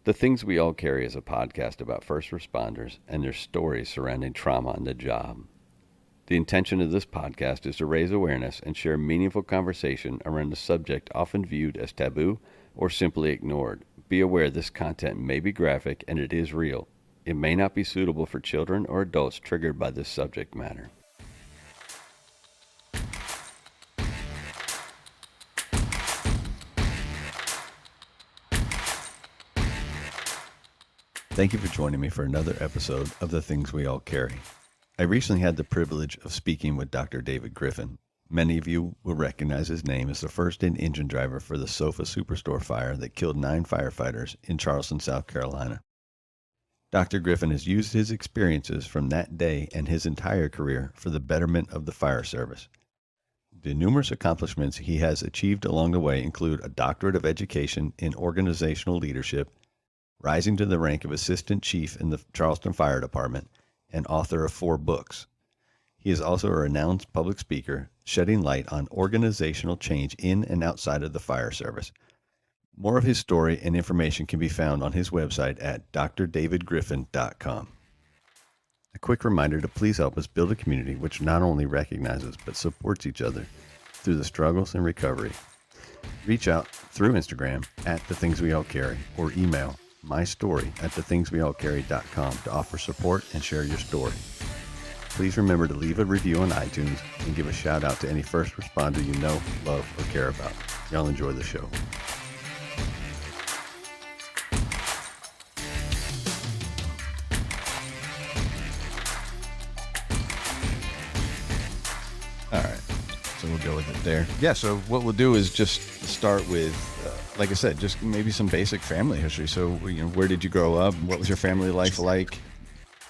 The Things We All Carry is a podcast about first responders and their stories surrounding trauma on the job. The intention of this podcast is to raise awareness and share meaningful conversation around a subject often viewed as taboo or simply ignored. Be aware this content may be graphic and it is real. It may not be suitable for children or adults triggered by this subject matter. Thank you for joining me for another episode of The Things We All Carry. I recently had the privilege of speaking with Dr. David Griffin. Many of you will recognize his name as the first-in engine driver for the Sofa Superstore fire that killed 9 firefighters in Charleston, South Carolina. Dr. Griffin has used his experiences from that day and his entire career for the betterment of the fire service. The numerous accomplishments he has achieved along the way include a doctorate of education in organizational leadership, rising to the rank of assistant chief in the Charleston Fire Department, and author of 4 books. He is also a renowned public speaker, shedding light on organizational change in and outside of the fire service. More of his story and information can be found on his website at drdavidgriffin.com. A quick reminder to please help us build a community which not only recognizes but supports each other through the struggles and recovery. Reach out through Instagram at The Things We All Carry or email mystory@thethingsweallcarry.com to offer support and share your story. Please remember to leave a review on iTunes and give a shout out to any first responder you know, love, or care about. Y'all enjoy the show. All right, so we'll go with it there. Yeah, so what we'll do is just start with, like I said, just maybe some basic family history. So, where did you grow up? What was your family life like?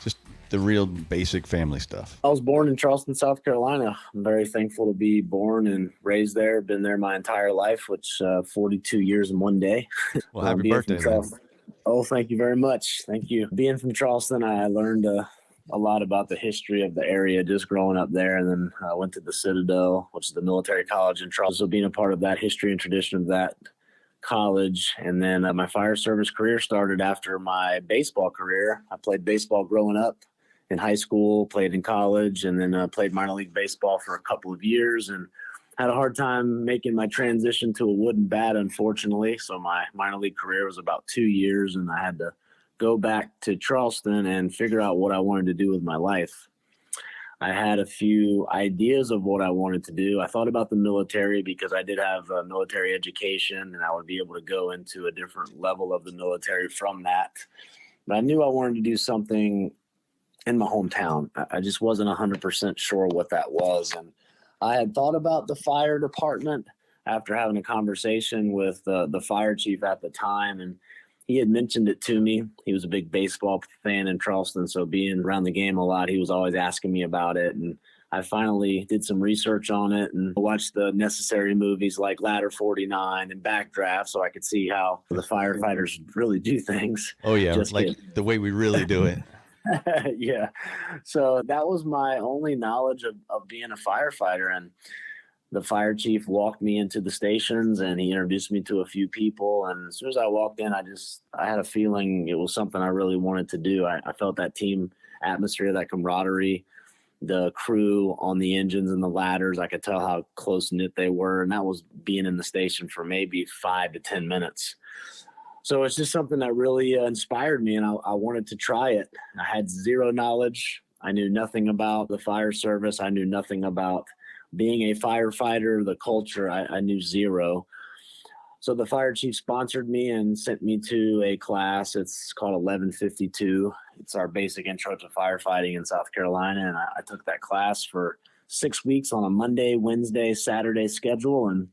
Just the real basic family stuff. I was born in Charleston, South Carolina. I'm very thankful to be born and raised there. Been there my entire life, which 42 years in one day. Well, happy birthday, man. Oh, thank you very much. Thank you. Being from Charleston, I learned a lot about the history of the area just growing up there. And then I went to the Citadel, which is the military college in Charleston. So being a part of that history and tradition of that college. And then my fire service career started after my baseball career. I played baseball growing up in high school, played in college, and then played minor league baseball for a couple of years and had a hard time making my transition to a wooden bat, unfortunately. So my minor league career was about 2 years, and I had to go back to Charleston and figure out what I wanted to do with my life. I had a few ideas of what I wanted to do. I thought about the military because I did have a military education and I would be able to go into a different level of the military from that. But I knew I wanted to do something in my hometown. I just wasn't 100% sure what that was. And I had thought about the fire department after having a conversation with the fire chief at the time. And he had mentioned it to me. He was a big baseball fan in Charleston, so being around the game a lot, he was always asking me about it. And I finally did some research on it and watched the necessary movies like Ladder 49 and Backdraft so I could see how the firefighters really do things. Oh, yeah, just like the way we really do it. Yeah. So that was my only knowledge of being a firefighter. And the fire chief walked me into the stations and he introduced me to a few people. And as soon as I walked in, I had a feeling it was something I really wanted to do. I felt that team atmosphere, that camaraderie, the crew on the engines and the ladders. I could tell how close knit they were. And that was being in the station for maybe 5 to 10 minutes. So it's just something that really inspired me, and I wanted to try it. I had zero knowledge. I knew nothing about the fire service. I knew nothing about being a firefighter, the culture. I knew zero. So the fire chief sponsored me and sent me to a class. It's called 1152. It's our basic intro to firefighting in South Carolina, and I took that class for 6 weeks on a Monday, Wednesday, Saturday schedule. And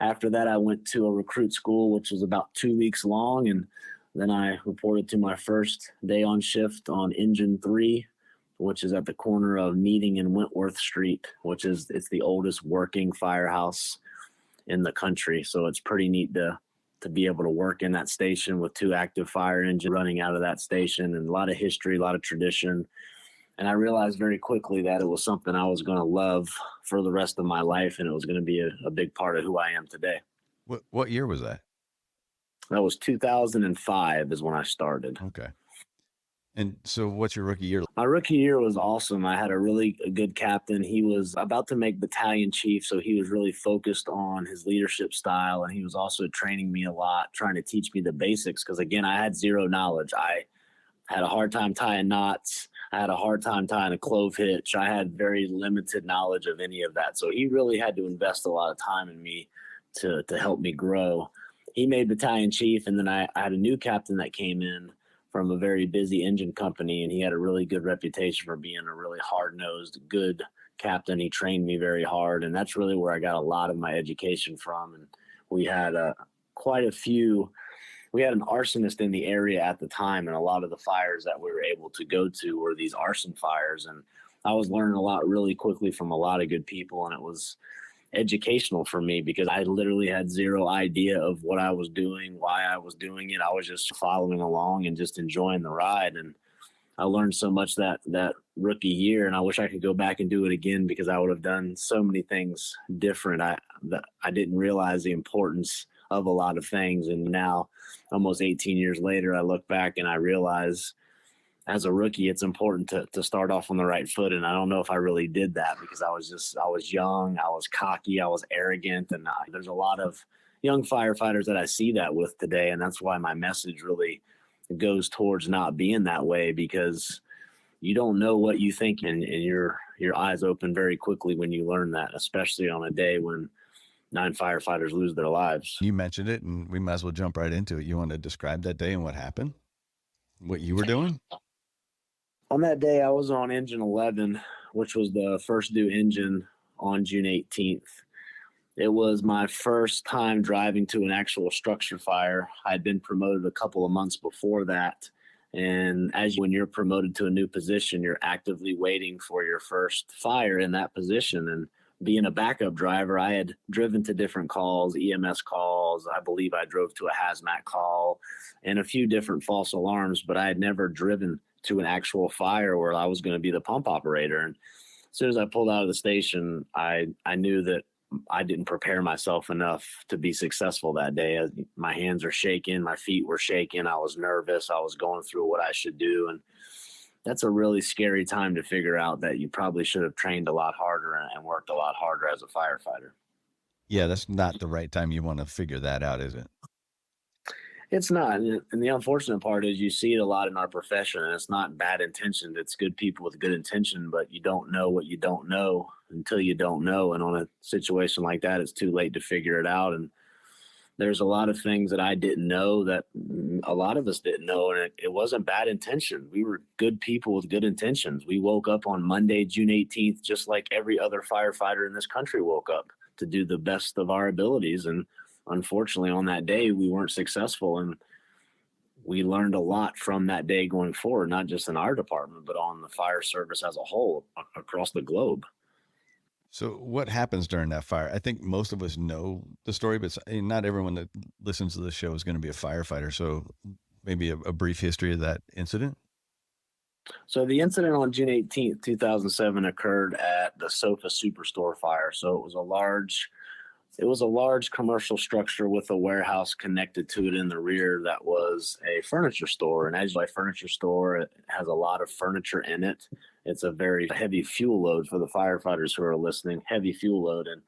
after that, I went to a recruit school, which was about 2 weeks long. And then I reported to my first day on shift on Engine 3, which is at the corner of Meeting and Wentworth Street, it's the oldest working firehouse in the country. So it's pretty neat to be able to work in that station with 2 active fire engines running out of that station, and a lot of history, a lot of tradition. And I realized very quickly that it was something I was going to love for the rest of my life, and it was going to be a big part of who I am today. What year was that? That was 2005 is when I started. Okay. And so what's your rookie year? My rookie year was awesome. I had a really good captain. He was about to make battalion chief, so he was really focused on his leadership style, and he was also training me a lot, trying to teach me the basics. Because again, I had zero knowledge. I had a hard time tying knots. I had a hard time tying a clove hitch. I had very limited knowledge of any of that. So he really had to invest a lot of time in me to help me grow. He made battalion chief, and then I had a new captain that came in from a very busy engine company, and he had a really good reputation for being a really hard-nosed, good captain. He trained me very hard, and that's really where I got a lot of my education from. And we had quite a few. We had an arsonist in the area at the time, and a lot of the fires that we were able to go to were these arson fires. And I was learning a lot really quickly from a lot of good people, and it was educational for me because I literally had zero idea of what I was doing, why I was doing it. I was just following along and just enjoying the ride. And I learned so much that rookie year, and I wish I could go back and do it again because I would have done so many things different. I didn't realize the importance of a lot of things, and now, almost 18 years later, I look back and I realize as a rookie, it's important to start off on the right foot. And I don't know if I really did that because I was young, I was cocky, I was arrogant. And there's a lot of young firefighters that I see that with today. And that's why my message really goes towards not being that way, because you don't know what you think, and your eyes open very quickly when you learn that, especially on a day when 9 firefighters lose their lives. You mentioned it, and we might as well jump right into it. You want to describe that day and what happened? What you were doing? On that day, I was on engine 11, which was the first due engine on June 18th. It was my first time driving to an actual structure fire. I'd been promoted a couple of months before that. And when you're promoted to a new position, you're actively waiting for your first fire in that position. And being a backup driver, I had driven to different calls, EMS calls. I believe I drove to a hazmat call and a few different false alarms, but I had never driven to an actual fire where I was going to be the pump operator. And as soon as I pulled out of the station, I knew that I didn't prepare myself enough to be successful that day. My hands are shaking, my feet were shaking. I was nervous. I was going through what I should do. And that's a really scary time to figure out that you probably should have trained a lot harder and worked a lot harder as a firefighter. Yeah, that's not the right time you want to figure that out, is it? It's not. And the unfortunate part is you see it a lot in our profession, and it's not bad intentioned. It's good people with good intention, but you don't know what you don't know until you don't know. And on a situation like that, it's too late to figure it out. And there's a lot of things that I didn't know that a lot of us didn't know. And it wasn't bad intention. We were good people with good intentions. We woke up on Monday, June 18th, just like every other firefighter in this country woke up to do the best of our abilities. And unfortunately, on that day, we weren't successful. And we learned a lot from that day going forward, not just in our department, but on the fire service as a whole across the globe. So what happens during that fire? I think most of us know the story, but not everyone that listens to the show is going to be a firefighter. So maybe a brief history of that incident. So the incident on June 18th, 2007 occurred at the Sofa Superstore fire. So it was a large commercial structure with a warehouse connected to it in the rear that was a furniture store. And as a furniture store, it has a lot of furniture in it. It's a very heavy fuel load for the firefighters who are listening, heavy fuel load. And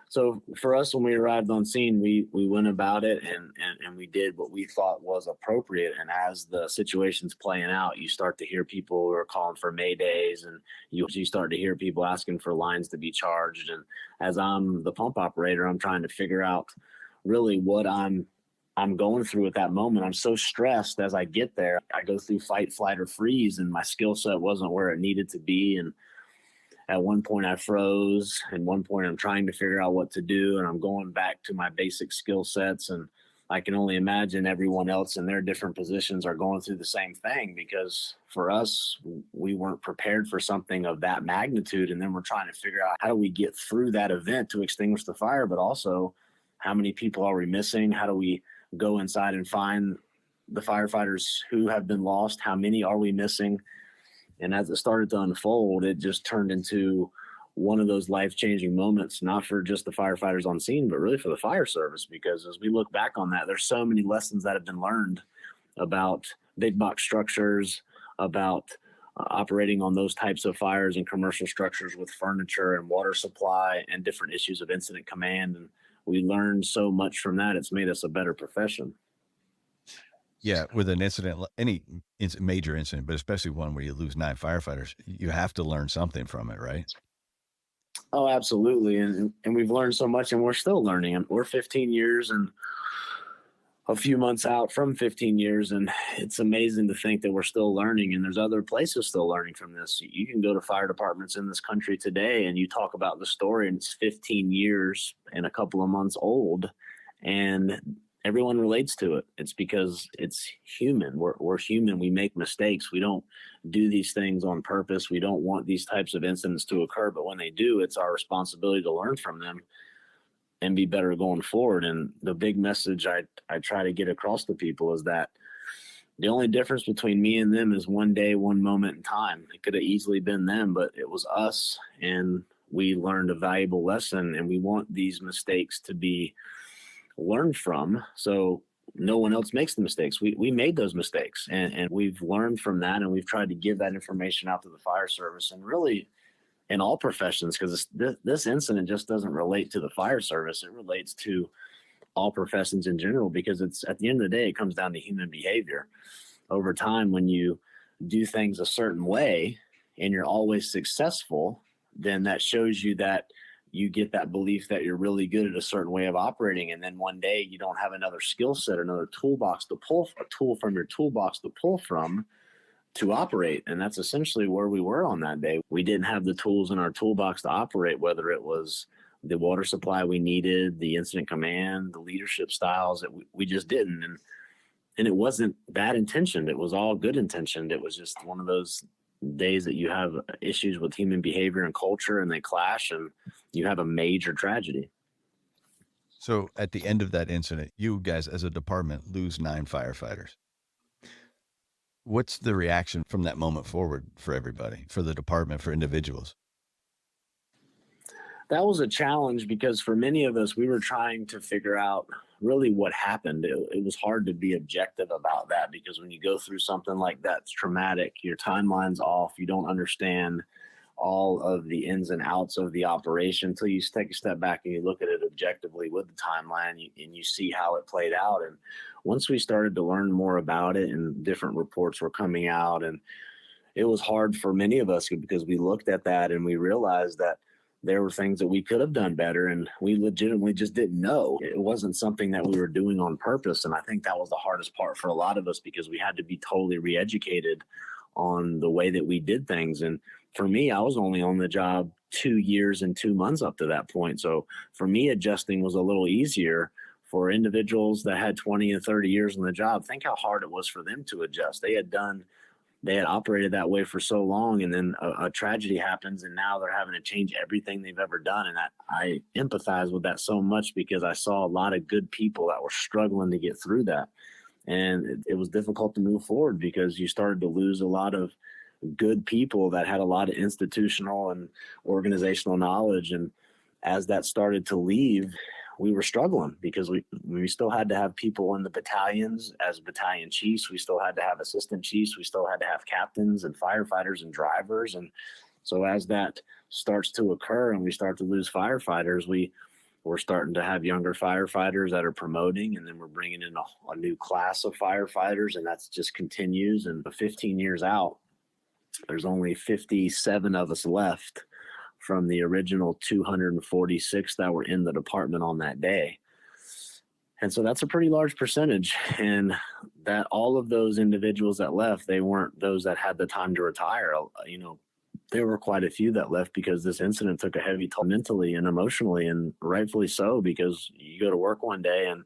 so for us, when we arrived on scene, we went about it and we did what we thought was appropriate. And as the situation's playing out, you start to hear people who are calling for maydays, and you start to hear people asking for lines to be charged. And as I'm the pump operator, I'm trying to figure out really what I'm going through at that moment. I'm so stressed as I get there. I go through fight, flight, or freeze, and my skill set wasn't where it needed to be. And at one point I froze. At one point I'm trying to figure out what to do, and I'm going back to my basic skill sets. And I can only imagine everyone else in their different positions are going through the same thing, because for us, we weren't prepared for something of that magnitude. And then we're trying to figure out how do we get through that event to extinguish the fire, but also how many people are we missing? How do we go inside and find the firefighters who have been lost? How many are we missing? And as it started to unfold, it just turned into one of those life-changing moments, not for just the firefighters on scene, but really for the fire service. Because as we look back on that, there's so many lessons that have been learned about big box structures, about operating on those types of fires in commercial structures with furniture and water supply and different issues of incident command. And we learned so much from that. It's made us a better profession. Yeah, with an incident, any major incident, but especially one where you lose 9 firefighters, you have to learn something from it, right? Oh, absolutely. And we've learned so much and we're still learning. And we're 15 years and a few months out from 15 years. And it's amazing to think that we're still learning and there's other places still learning from this. You can go to fire departments in this country today and you talk about the story and it's 15 years and a couple of months old. And everyone relates to it. It's because it's human. We're human. We make mistakes. We don't do these things on purpose. We don't want these types of incidents to occur. But when they do, it's our responsibility to learn from them and be better going forward. And the big message I try to get across to people is that the only difference between me and them is one day, one moment in time. It could have easily been them, but it was us. And we learned a valuable lesson. And we want these mistakes to be learned from so no one else makes the mistakes. We made those mistakes and we've learned from that. And we've tried to give that information out to the fire service and really in all professions, because this incident just doesn't relate to the fire service. It relates to all professions in general, because it's at the end of the day, it comes down to human behavior. Over time, when you do things a certain way and you're always successful, then that shows you that you get that belief that you're really good at a certain way of operating. And then one day you don't have another skill set, another toolbox to pull, a tool from your toolbox to pull from to operate. And that's essentially where we were on that day. We didn't have the tools in our toolbox to operate, whether it was the water supply we needed, the incident command, the leadership styles that we just didn't. And it wasn't bad intentioned. It was all good intentioned. It was just one of those days that you have issues with human behavior and culture and they clash and you have a major tragedy. So at the end of that incident, you guys as a department lose 9 firefighters. What's the reaction from that moment forward for everybody, for the department, for individuals? That was a challenge because for many of us, we were trying to figure out really what happened. It was hard to be objective about that because when you go through something like that, it's traumatic. Your timeline's off. You don't understand all of the ins and outs of the operation until you take a step back and you look at it objectively with the timeline and you see how it played out. And once we started to learn more about it and different reports were coming out, and it was hard for many of us because we looked at that and we realized that there were things that we could have done better and we legitimately just didn't know. It wasn't something that we were doing on purpose. And I think that was the hardest part for a lot of us because we had to be totally re-educated on the way that we did things. And for me, I was only on the job 2 years and 2 months up to that point. So for me, adjusting was a little easier. For individuals that had 20 and 30 years on the job, think how hard it was for them to adjust. They had operated that way for so long, and then a tragedy happens and now they're having to change everything they've ever done. And I empathize with that so much because I saw a lot of good people that were struggling to get through that. And it was difficult to move forward because you started to lose a lot of good people that had a lot of institutional and organizational knowledge. And as that started to leave, we were struggling because we still had to have people in the battalions as battalion chiefs. We still had to have assistant chiefs. We still had to have captains and firefighters and drivers. And so as that starts to occur and we start to lose firefighters, we're starting to have younger firefighters that are promoting, and then we're bringing in a new class of firefighters, and that's just continues. And 15 years out, there's only 57 of us left from the original 246 that were in the department on that day. And so that's a pretty large percentage. And that all of those individuals that left, they weren't those that had the time to retire. There were quite a few that left because this incident took a heavy toll mentally and emotionally, and rightfully so, because you go to work one day and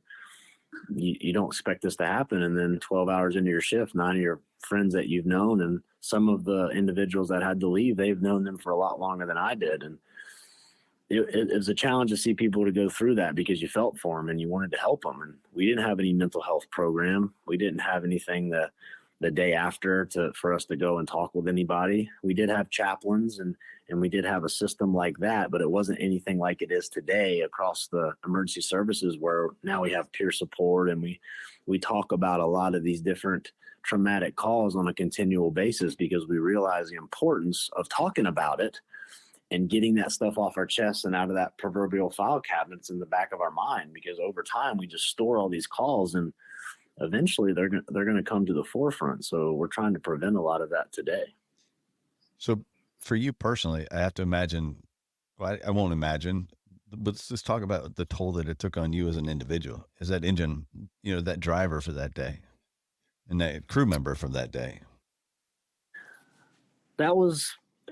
you don't expect this to happen. And then 12 hours into your shift, 9 of your friends that you've known, and some of the individuals that had to leave, they've known them for a lot longer than I did. And it was a challenge to see people to go through that because you felt for them and you wanted to help them. And we didn't have any mental health program. We didn't have anything the day after for us to go and talk with anybody. We did have chaplains and we did have a system like that, but it wasn't anything like it is today across the emergency services, where now we have peer support and we talk about a lot of these different traumatic calls on a continual basis, because we realize the importance of talking about it and getting that stuff off our chests and out of that proverbial file cabinets in the back of our mind, because over time we just store all these calls and eventually they're going to come to the forefront. So we're trying to prevent a lot of that today. So for you personally, I have to imagine, well, I won't imagine, but let's just talk about the toll that it took on you as an individual, as that engine, that driver for that day and that crew member from that day.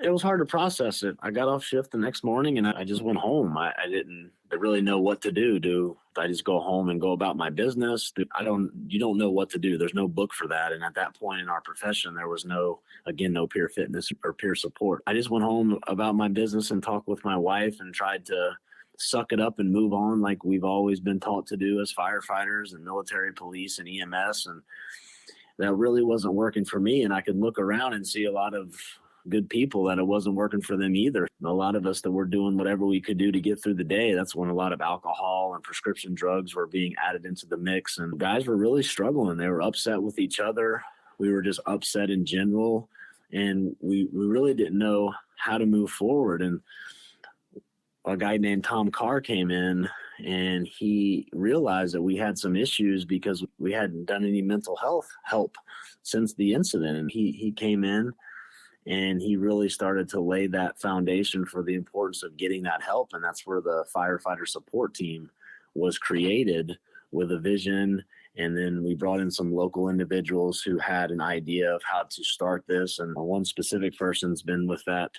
It was hard to process it. I got off shift the next morning and I just went home. I didn't really know what to do. Do I just go home and go about my business? You don't know what to do. There's no book for that. And at that point in our profession, there was no peer fitness or peer support. I just went home about my business and talked with my wife and tried to suck it up and move on, like we've always been taught to do as firefighters and military police and EMS. And that really wasn't working for me. And I could look around and see a lot of good people that it wasn't working for them either. A lot of us that were doing whatever we could do to get through the day. That's when a lot of alcohol and prescription drugs were being added into the mix, and guys were really struggling. They were upset with each other. We were just upset in general, and we really didn't know how to move forward. And a guy named Tom Carr came in and he realized that we had some issues because we hadn't done any mental health help since the incident. And he came in and he really started to lay that foundation for the importance of getting that help. And that's where the firefighter support team was created, with a vision. And then we brought in some local individuals who had an idea of how to start this. And one specific person's been with that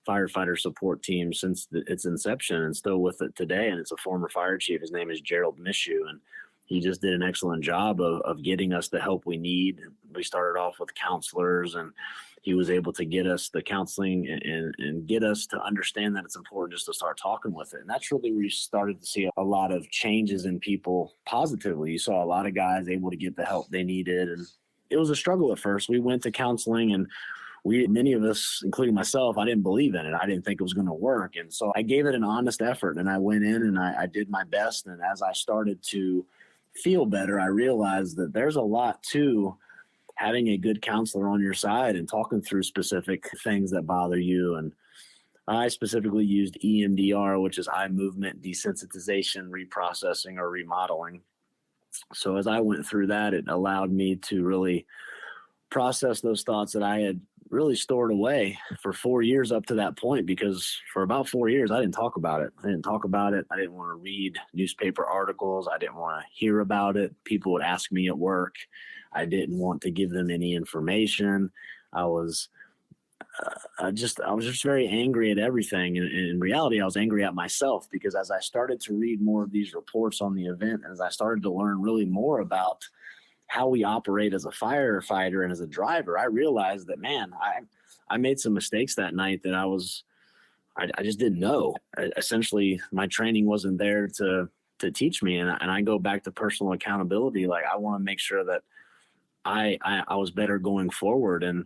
firefighter support team since its inception and still with it today. And it's a former fire chief. His name is Gerald Mishu. And he just did an excellent job of getting us the help we need. We started off with counselors, and he was able to get us the counseling and get us to understand that it's important just to start talking with it. And that's really where you started to see a lot of changes in people positively. You saw a lot of guys able to get the help they needed. And it was a struggle at first. We went to counseling, and many of us, including myself, I didn't believe in it. I didn't think it was going to work. And so I gave it an honest effort, and I went in and I did my best. And as I started to feel better, I realized that there's a lot to having a good counselor on your side and talking through specific things that bother you. And I specifically used EMDR, which is eye movement desensitization, reprocessing, or remodeling. So as I went through that, it allowed me to really process those thoughts that I had really stored away for 4 years up to that point, because for about 4 years, I didn't talk about it. I didn't want to read newspaper articles. I didn't want to hear about it. People would ask me at work. I didn't want to give them any information. I was just very angry at everything. And in reality, I was angry at myself, because as I started to read more of these reports on the event, as I started to learn really more about how we operate as a firefighter and as a driver, I realized that, man, I made some mistakes that night that I just didn't know. Essentially, my training wasn't there to teach me. And I go back to personal accountability. Like, I want to make sure that I was better going forward. And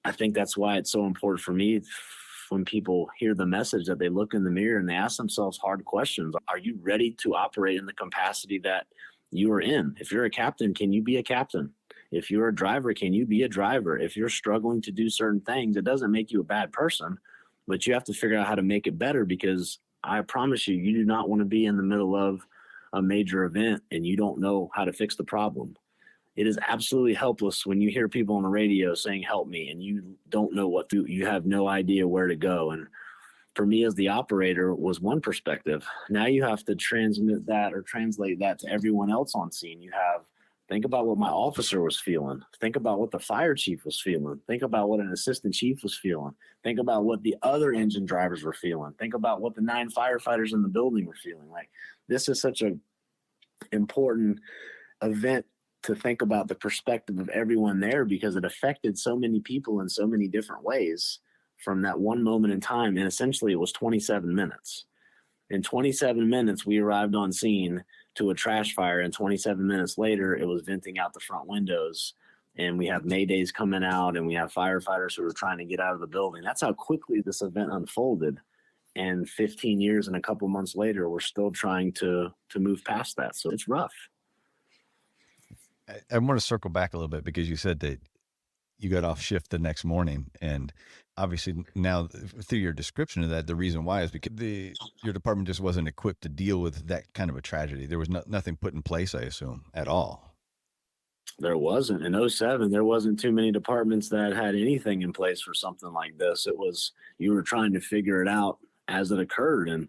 I think that's why it's so important for me, when people hear the message, that they look in the mirror and they ask themselves hard questions. Are you ready to operate in the capacity that you are in? If you're a captain, can you be a captain? If you're a driver, can you be a driver? If you're struggling to do certain things, it doesn't make you a bad person, but you have to figure out how to make it better, because I promise you, you do not want to be in the middle of a major event and you don't know how to fix the problem. It is absolutely helpless when you hear people on the radio saying, "Help me," and you don't know what to do. You have no idea where to go. And for me as the operator was one perspective. Now you have to transmit that or translate that to everyone else on scene. Think about what my officer was feeling. Think about what the fire chief was feeling. Think about what an assistant chief was feeling. Think about what the other engine drivers were feeling. Think about what the 9 firefighters in the building were feeling. Like, this is such an important event to think about the perspective of everyone there, because it affected so many people in so many different ways from that one moment in time. And essentially it was 27 minutes. In 27 minutes, we arrived on scene to a trash fire, and 27 minutes later, it was venting out the front windows. and we have maydays coming out, and we have firefighters who are trying to get out of the building. That's how quickly this event unfolded. And 15 years and a couple months later, we're still trying to move past that. So it's rough. I want to circle back a little bit because you said that you got off shift the next morning, and obviously now through your description of that, the reason why is because your department just wasn't equipped to deal with that kind of a tragedy. There was nothing put in place, I assume, at all. There wasn't. In '07, there wasn't too many departments that had anything in place for something like this. It was, you were trying to figure it out as it occurred. And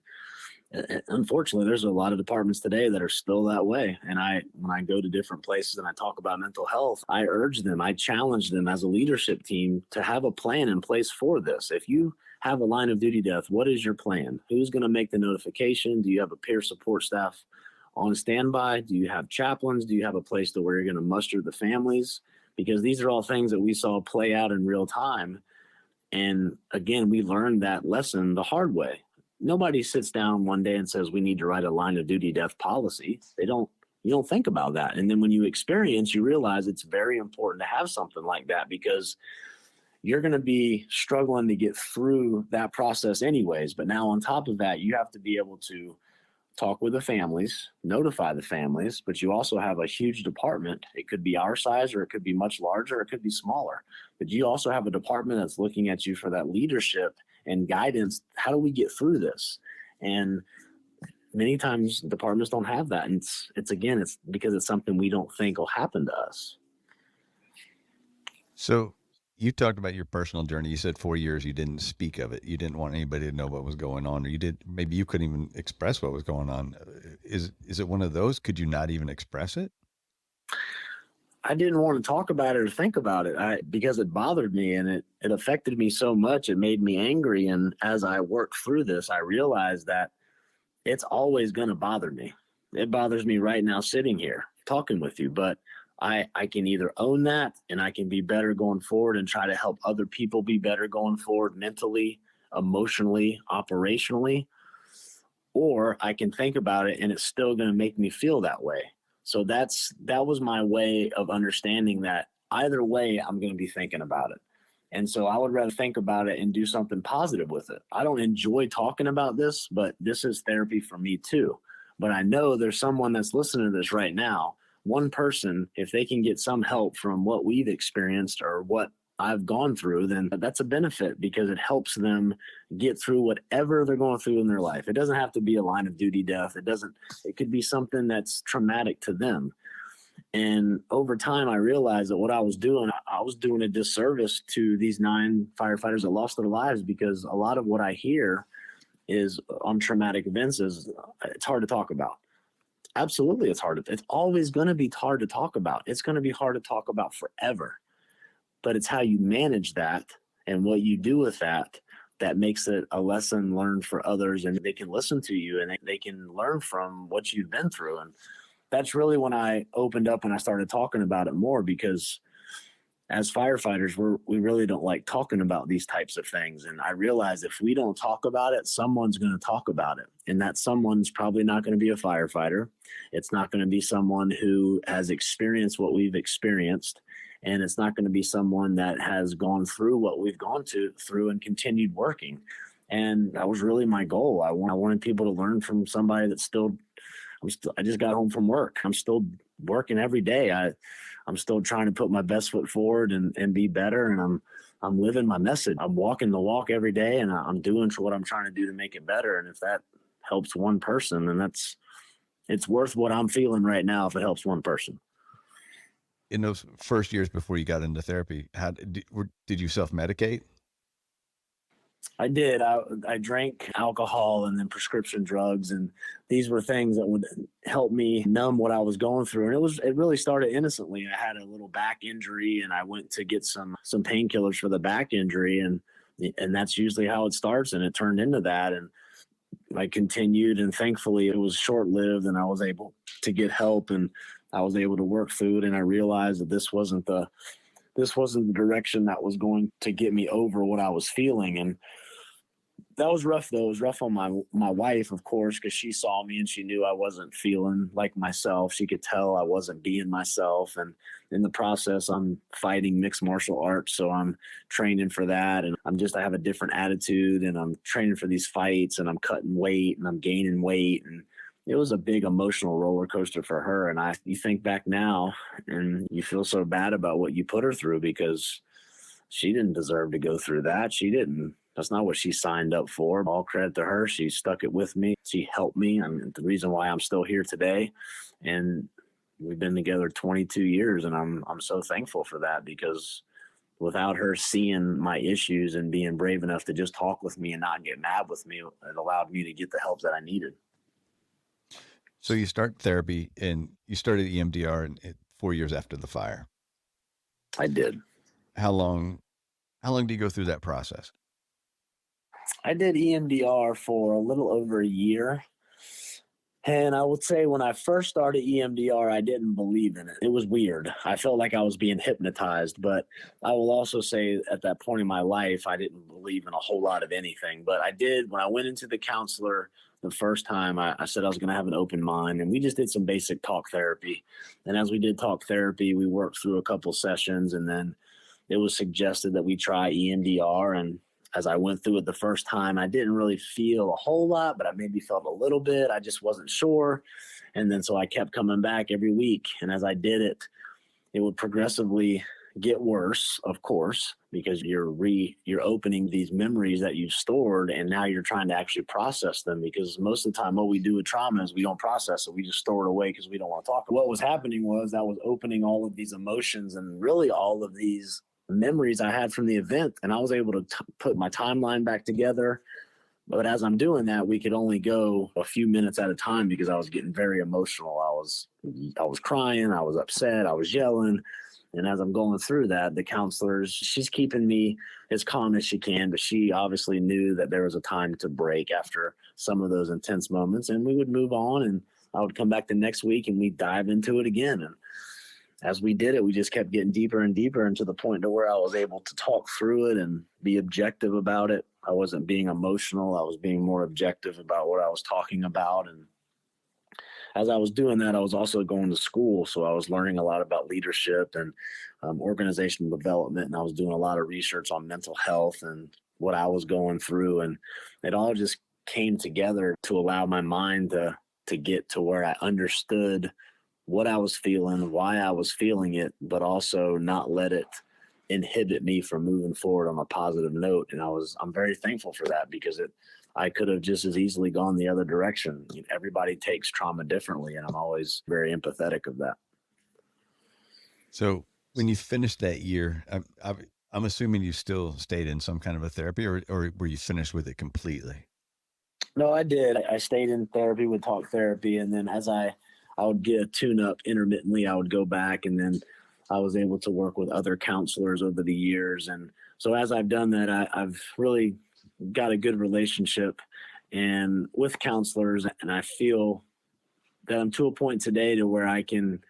unfortunately, there's a lot of departments today that are still that way. And when I go to different places and I talk about mental health, I urge them, I challenge them as a leadership team to have a plan in place for this. If you have a line of duty death, what is your plan? Who's going to make the notification? Do you have a peer support staff on standby? Do you have chaplains? Do you have a place to where you're going to muster the families? Because these are all things that we saw play out in real time. And again, we learned that lesson the hard way. Nobody sits down one day and says, we need to write a line of duty death policy. You don't think about that. And then when you experience, you realize it's very important to have something like that, because you're going to be struggling to get through that process anyways. But now on top of that, you have to be able to talk with the families, notify the families, but you also have a huge department. It could be our size, or it could be much larger, or it could be smaller. But you also have a department that's looking at you for that leadership and guidance. How do we get through this? And many times departments don't have that. And it's because it's something we don't think will happen to us. So you talked about your personal journey. You said 4 years you didn't speak of it. You didn't want anybody to know what was going on, or maybe you couldn't even express what was going on. Is it one of those? Could you not even express it? I didn't want to talk about it or think about it because it bothered me, and it affected me so much. It made me angry. And as I worked through this, I realized that it's always going to bother me. It bothers me right now sitting here talking with you, but I can either own that and I can be better going forward and try to help other people be better going forward mentally, emotionally, operationally, or I can think about it and it's still going to make me feel that way. So that was my way of understanding that either way, I'm going to be thinking about it. And so I would rather think about it and do something positive with it. I don't enjoy talking about this, but this is therapy for me too. But I know there's someone that's listening to this right now. One person, if they can get some help from what we've experienced or what I've gone through, then that's a benefit, because it helps them get through whatever they're going through in their life. It doesn't have to be a line of duty death. It could be something that's traumatic to them. And over time, I realized that what I was doing a disservice to these 9 firefighters that lost their lives, because a lot of what I hear is on traumatic events is it's hard to talk about. Absolutely, it's always going to be hard to talk about. It's going to be hard to talk about forever. But it's how you manage that and what you do with that makes it a lesson learned for others, and they can listen to you and they can learn from what you've been through. And that's really when I opened up and I started talking about it more, because as firefighters, we really don't like talking about these types of things. And I realized if we don't talk about it, someone's going to talk about it. And that someone's probably not going to be a firefighter. It's not going to be someone who has experienced what we've experienced. And it's not going to be someone that has gone through what we've gone through and continued working. And that was really my goal. I wanted people to learn from somebody that's I just got home from work. I'm still working every day. I'm still trying to put my best foot forward and be better. And I'm living my message. I'm walking the walk every day, and I'm doing what I'm trying to do to make it better. And if that helps one person, then it's worth what I'm feeling right now if it helps one person. In those first years before you got into therapy, did you self-medicate? I did. I drank alcohol and then prescription drugs, and these were things that would help me numb what I was going through. And it really started innocently. I had a little back injury, and I went to get some painkillers for the back injury, and that's usually how it starts. And it turned into that, and I continued, and thankfully it was short-lived, and I was able to get help, and I was able to work through it. And I realized that this wasn't the direction that was going to get me over what I was feeling. And That was rough though. It was rough on my wife, of course, because she saw me and she knew I wasn't feeling like myself. She could tell I wasn't being myself. And in the process, I'm fighting mixed martial arts, so I'm training for that. And I have a different attitude, and I'm training for these fights, and I'm cutting weight, and I'm gaining weight, and it was a big emotional roller coaster for her. And you think back now, and you feel so bad about what you put her through because she didn't deserve to go through that. She didn't. That's not what she signed up for. All credit to her. She stuck it with me. She helped me. I mean, the reason why I'm still here today. And we've been together 22 years, and I'm so thankful for that, because without her seeing my issues and being brave enough to just talk with me and not get mad with me, it allowed me to get the help that I needed. So you start therapy, and you started EMDR 4 years after the fire. I did. How long do you go through that process? I did EMDR for a little over a year. And I would say when I first started EMDR, I didn't believe in it. It was weird. I felt like I was being hypnotized. But I will also say at that point in my life, I didn't believe in a whole lot of anything. But I did. When I went into the counselor the first time, I said I was going to have an open mind. And we just did some basic talk therapy. And as we did talk therapy, we worked through a couple sessions. And then it was suggested that we try EMDR. And as I went through it the first time, I didn't really feel a whole lot, but I maybe felt a little bit. I just wasn't sure. And then so I kept coming back every week. And as I did it, it would progressively get worse, of course, because you're opening these memories that you've stored, and now you're trying to actually process them, because most of the time what we do with trauma is we don't process it. We just store it away because we don't want to talk. What was happening was I was opening all of these emotions and really all of these memories I had from the event, and I was able to put my timeline back together. But as I'm doing that, we could only go a few minutes at a time because I was getting very emotional. I was crying, I was upset, I was yelling. And as I'm going through that, the counselors, she's keeping me as calm as she can, but she obviously knew that there was a time to break after some of those intense moments, and we would move on, and I would come back the next week and we'd dive into it again. And as we did it, we just kept getting deeper and deeper, and to the point to where I was able to talk through it and be objective about it. I wasn't being emotional. I was being more objective about what I was talking about. And as I was doing that, I was also going to school. So I was learning a lot about leadership and organizational development. And I was doing a lot of research on mental health and what I was going through. And it all just came together to allow my mind to get to where I understood what I was feeling, why I was feeling it, but also not let it inhibit me from moving forward on a positive note. And I'm very thankful for that, because I could have just as easily gone the other direction. Everybody takes trauma differently, and I'm always very empathetic of that. So when you finished that year, I'm assuming you still stayed in some kind of a therapy, or were you finished with it completely? No, I did. I stayed in therapy with talk therapy. And then as I would get a tune up intermittently, I would go back, and then I was able to work with other counselors over the years. And so as I've done that, I've really got a good relationship and with counselors, and I feel that I'm to a point today to where I can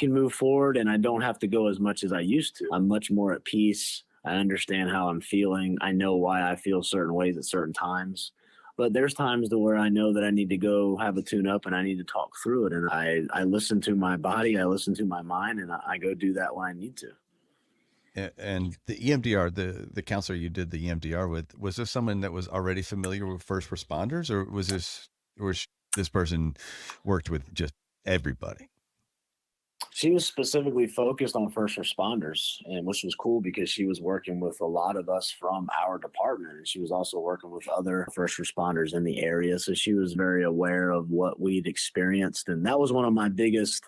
move forward, and I don't have to go as much as I used to. I'm much more at peace. I understand how I'm feeling. I know why I feel certain ways at certain times. But there's times to where I know that I need to go have a tune up and I need to talk through it. And I listen to my body, I listen to my mind, and I go do that when I need to. And the EMDR, the counselor you did the EMDR with, was this someone that was already familiar with first responders, or was this person worked with just everybody? She was specifically focused on first responders, and which was cool because she was working with a lot of us from our department, and she was also working with other first responders in the area. So she was very aware of what we'd experienced. And that was one of my biggest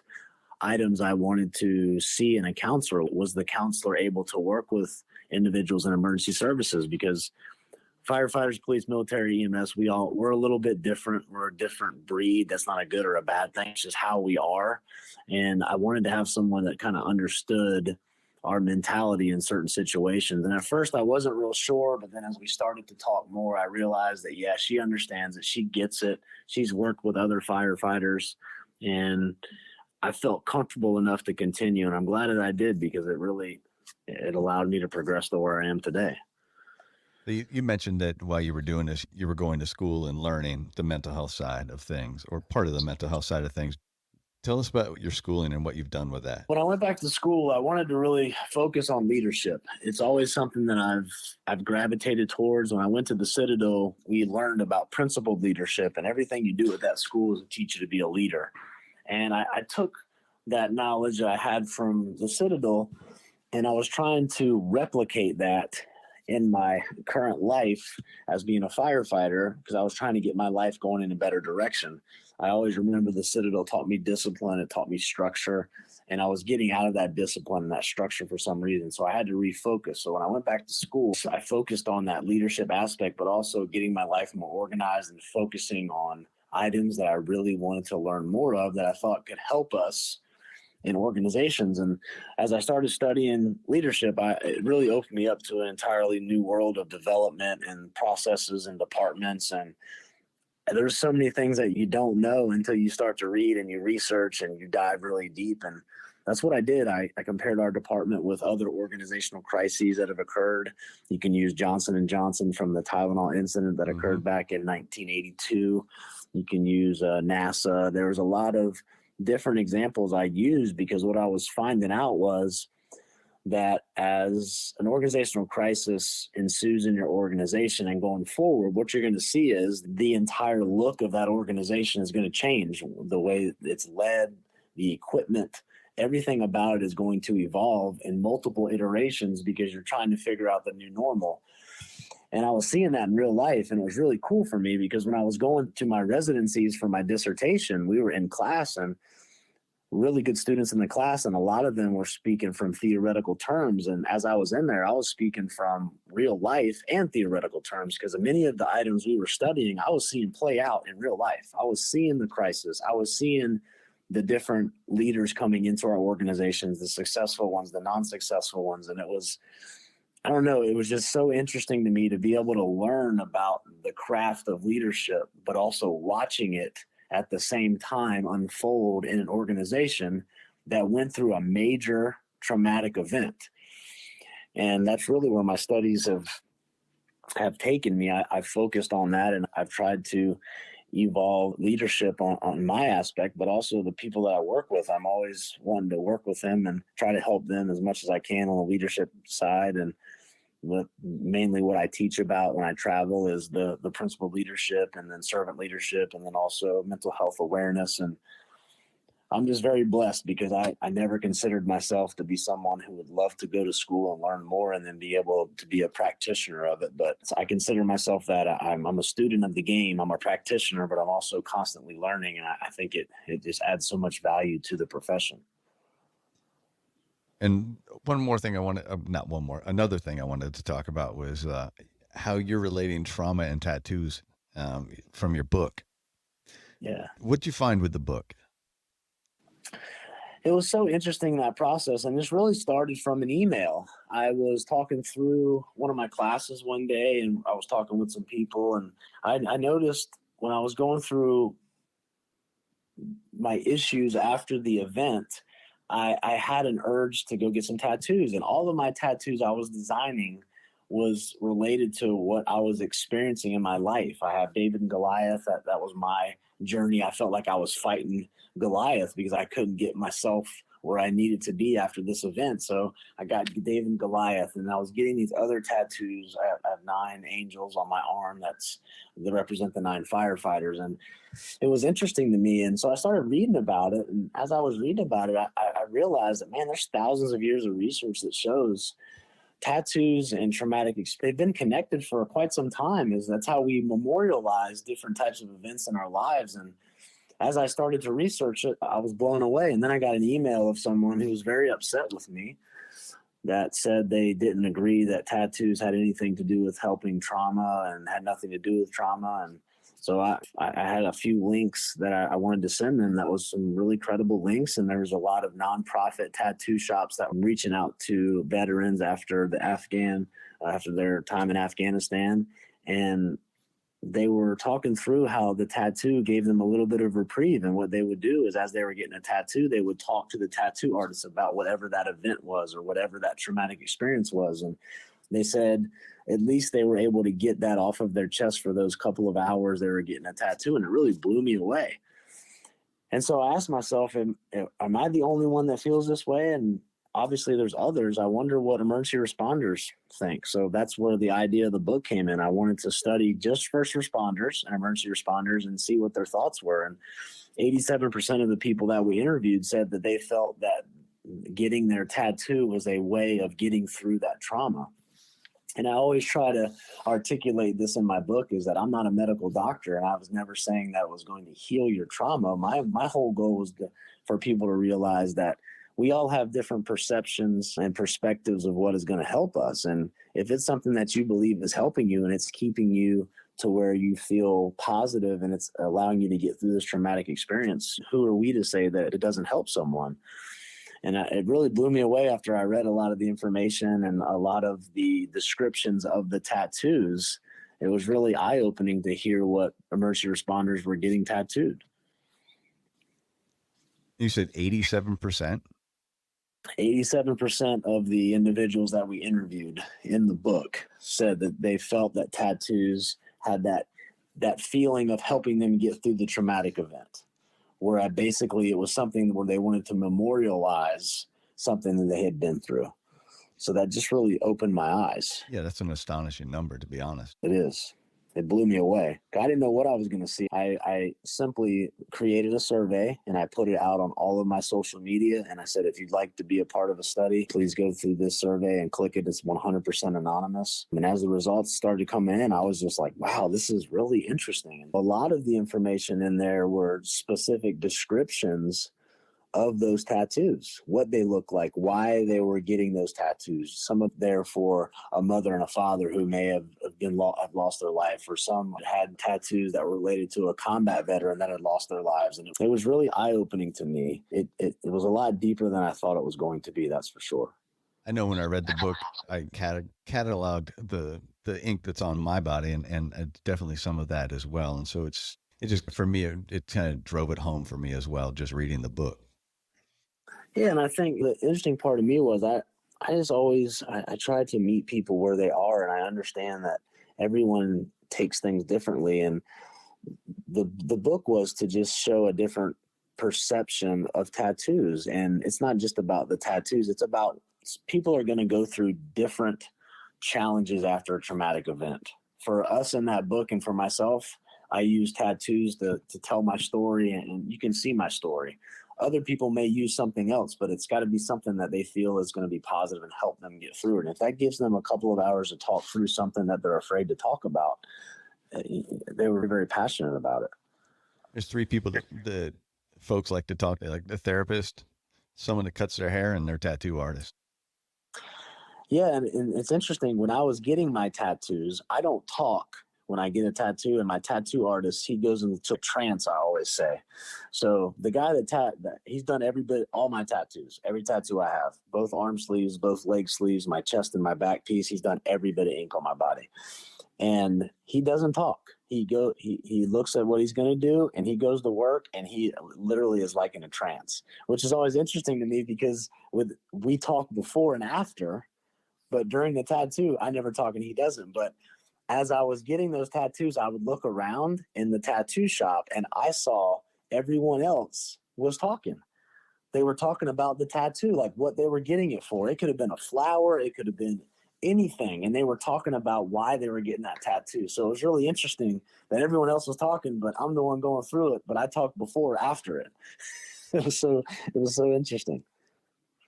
items I wanted to see in a counselor, was the counselor able to work with individuals in emergency services, because firefighters, police, military, EMS, we're a little bit different. We're a different breed. That's not a good or a bad thing. It's just how we are. And I wanted to have someone that kind of understood our mentality in certain situations. And at first I wasn't real sure, but then as we started to talk more, I realized that, yeah, she understands it. She gets it. She's worked with other firefighters, and I felt comfortable enough to continue. And I'm glad that I did, because it allowed me to progress to where I am today. You mentioned that while you were doing this, you were going to school and learning the mental health side of things, or part of the mental health side of things. Tell us about your schooling and what you've done with that. When I went back to school, I wanted to really focus on leadership. It's always something that I've gravitated towards. When I went to the Citadel, we learned about principled leadership, and everything you do at that school is to teach you to be a leader. And I took that knowledge I had from the Citadel, and I was trying to replicate that in my current life as being a firefighter, because I was trying to get my life going in a better direction. I always remember the Citadel taught me discipline, it taught me structure, and I was getting out of that discipline and that structure for some reason. So I had to refocus. So when I went back to school, I focused on that leadership aspect, but also getting my life more organized and focusing on items that I really wanted to learn more of that I thought could help us in organizations. And as I started studying leadership, it really opened me up to an entirely new world of development and processes and departments. And there's so many things that you don't know until you start to read and you research and you dive really deep. And that's what I did. I compared our department with other organizational crises that have occurred. You can use Johnson and Johnson from the Tylenol incident that occurred back in 1982. You can use NASA. There was a lot of different examples I used, because what I was finding out was that as an organizational crisis ensues in your organization and going forward, what you're going to see is the entire look of that organization is going to change. The way it's led, the equipment, everything about it is going to evolve in multiple iterations, because you're trying to figure out the new normal. And I was seeing that in real life, and it was really cool for me, because when I was going to my residencies for my dissertation, we were in class and really good students in the class, and a lot of them were speaking from theoretical terms. And as I was in there, I was speaking from real life and theoretical terms, because many of the items we were studying, I was seeing play out in real life. I was seeing the crisis. I was seeing the different leaders coming into our organizations, the successful ones, the non-successful ones. And it was, I don't know, it was just so interesting to me to be able to learn about the craft of leadership, but also watching it at the same time unfold in an organization that went through a major traumatic event. And that's really where my studies have taken me. I've focused on that, and I've tried to evolve leadership on my aspect, but also the people that I work with. I'm always wanting to work with them and try to help them as much as I can on the leadership side. And mainly what I teach about when I travel is the principal leadership, and then servant leadership, and then also mental health awareness. And I'm just very blessed, because I never considered myself to be someone who would love to go to school and learn more and then be able to be a practitioner of it. But I consider myself that I'm a student of the game. I'm a practitioner, but I'm also constantly learning. And I think it just adds so much value to the profession. And one more thing not one more, another thing I wanted to talk about was how you're relating trauma and tattoos from your book. Yeah. What'd you find with the book? It was so interesting, that process. And this really started from an email. I was talking through one of my classes one day, and I was talking with some people, and I noticed when I was going through my issues after the event, I had an urge to go get some tattoos, and all of my tattoos I was designing was related to what I was experiencing in my life. I have David and Goliath. That was my journey. I felt like I was fighting Goliath because I couldn't get myself where I needed to be after this event. So I got David and Goliath, and I was getting these other tattoos. I have 9 angels on my arm that represent the 9 firefighters. And it was interesting to me. And so I started reading about it. And as I was reading about it, I realized that, man, there's thousands of years of research that shows tattoos and traumatic they've been connected for quite some time. That's how we memorialize different types of events in our lives. And as I started to research it, I was blown away. And then I got an email of someone who was very upset with me, that said they didn't agree that tattoos had anything to do with helping trauma and had nothing to do with trauma. And so I had a few links that I wanted to send them. That was some really credible links. And there was a lot of nonprofit tattoo shops that were reaching out to veterans after their time in Afghanistan. And they were talking through how the tattoo gave them a little bit of reprieve. And what they would do is, as they were getting a tattoo, they would talk to the tattoo artist about whatever that event was or whatever that traumatic experience was. And They said at least they were able to get that off of their chest for those couple of hours they were getting a tattoo, and it really blew me away. And so I asked myself, am I the only one that feels this way? And obviously there's others. I wonder what emergency responders think. So that's where the idea of the book came in. I wanted to study just first responders and emergency responders and see what their thoughts were. And 87% of the people that we interviewed said that they felt that getting their tattoo was a way of getting through that trauma. And I always try to articulate this in my book, is that I'm not a medical doctor, and I was never saying that it was going to heal your trauma. My whole goal was for people to realize that we all have different perceptions and perspectives of what is going to help us. And if it's something that you believe is helping you and it's keeping you to where you feel positive and it's allowing you to get through this traumatic experience, who are we to say that it doesn't help someone? And it really blew me away after I read a lot of the information and a lot of the descriptions of the tattoos. It was really eye-opening to hear what emergency responders were getting tattooed. You said 87%? 87% of the individuals that we interviewed in the book said that they felt that tattoos had that feeling of helping them get through the traumatic event. Where basically it was something where they wanted to memorialize something that they had been through. So that just really opened my eyes. Yeah, that's an astonishing number, to be honest. It is. It blew me away. I didn't know what I was going to see. I simply created a survey and I put it out on all of my social media. And I said, if you'd like to be a part of a study, please go through this survey and click it. It's 100% anonymous. And as the results started coming in, I was just like, wow, this is really interesting. And a lot of the information in there were specific descriptions of those tattoos, what they look like, why they were getting those tattoos. Some of there for a mother and a father who may have lost their life, or some had tattoos that were related to a combat veteran that had lost their lives. And it was really eye-opening to me. It was a lot deeper than I thought it was going to be, that's for sure. I know when I read the book, I cataloged the ink that's on my body, and definitely some of that as well. And so it just, for me, it kind of drove it home for me as well, just reading the book. Yeah, and I think the interesting part of me was I just always I try to meet people where they are, and I understand that everyone takes things differently. And the book was to just show a different perception of tattoos. And it's not just about the tattoos, it's about people are going to go through different challenges after a traumatic event. For us in that book, and for myself, I use tattoos to tell my story, and you can see my story. Other people may use something else, but it's got to be something that they feel is going to be positive and help them get through it. And if that gives them a couple of hours to talk through something that they're afraid to talk about, they were very passionate about it. There's three people that folks like to talk to, like the therapist, someone that cuts their hair, and their tattoo artist. Yeah, and it's interesting. When I was getting my tattoos, I don't talk when I get a tattoo, and my tattoo artist, he goes into a trance, I always say. So the guy that he's done all my tattoos, every tattoo I have, both arm sleeves, both leg sleeves, my chest and my back piece, he's done every bit of ink on my body. And he doesn't talk. He looks at what he's going to do, and he goes to work, and he literally is like in a trance, which is always interesting to me because we talk before and after, but during the tattoo, I never talk and he doesn't. But as I was getting those tattoos, I would look around in the tattoo shop, and I saw everyone else was talking. They were talking about the tattoo, like what they were getting it for. It could have been a flower. It could have been anything. And they were talking about why they were getting that tattoo. So it was really interesting that everyone else was talking, but I'm the one going through it. But I talked before or after it. It was so interesting.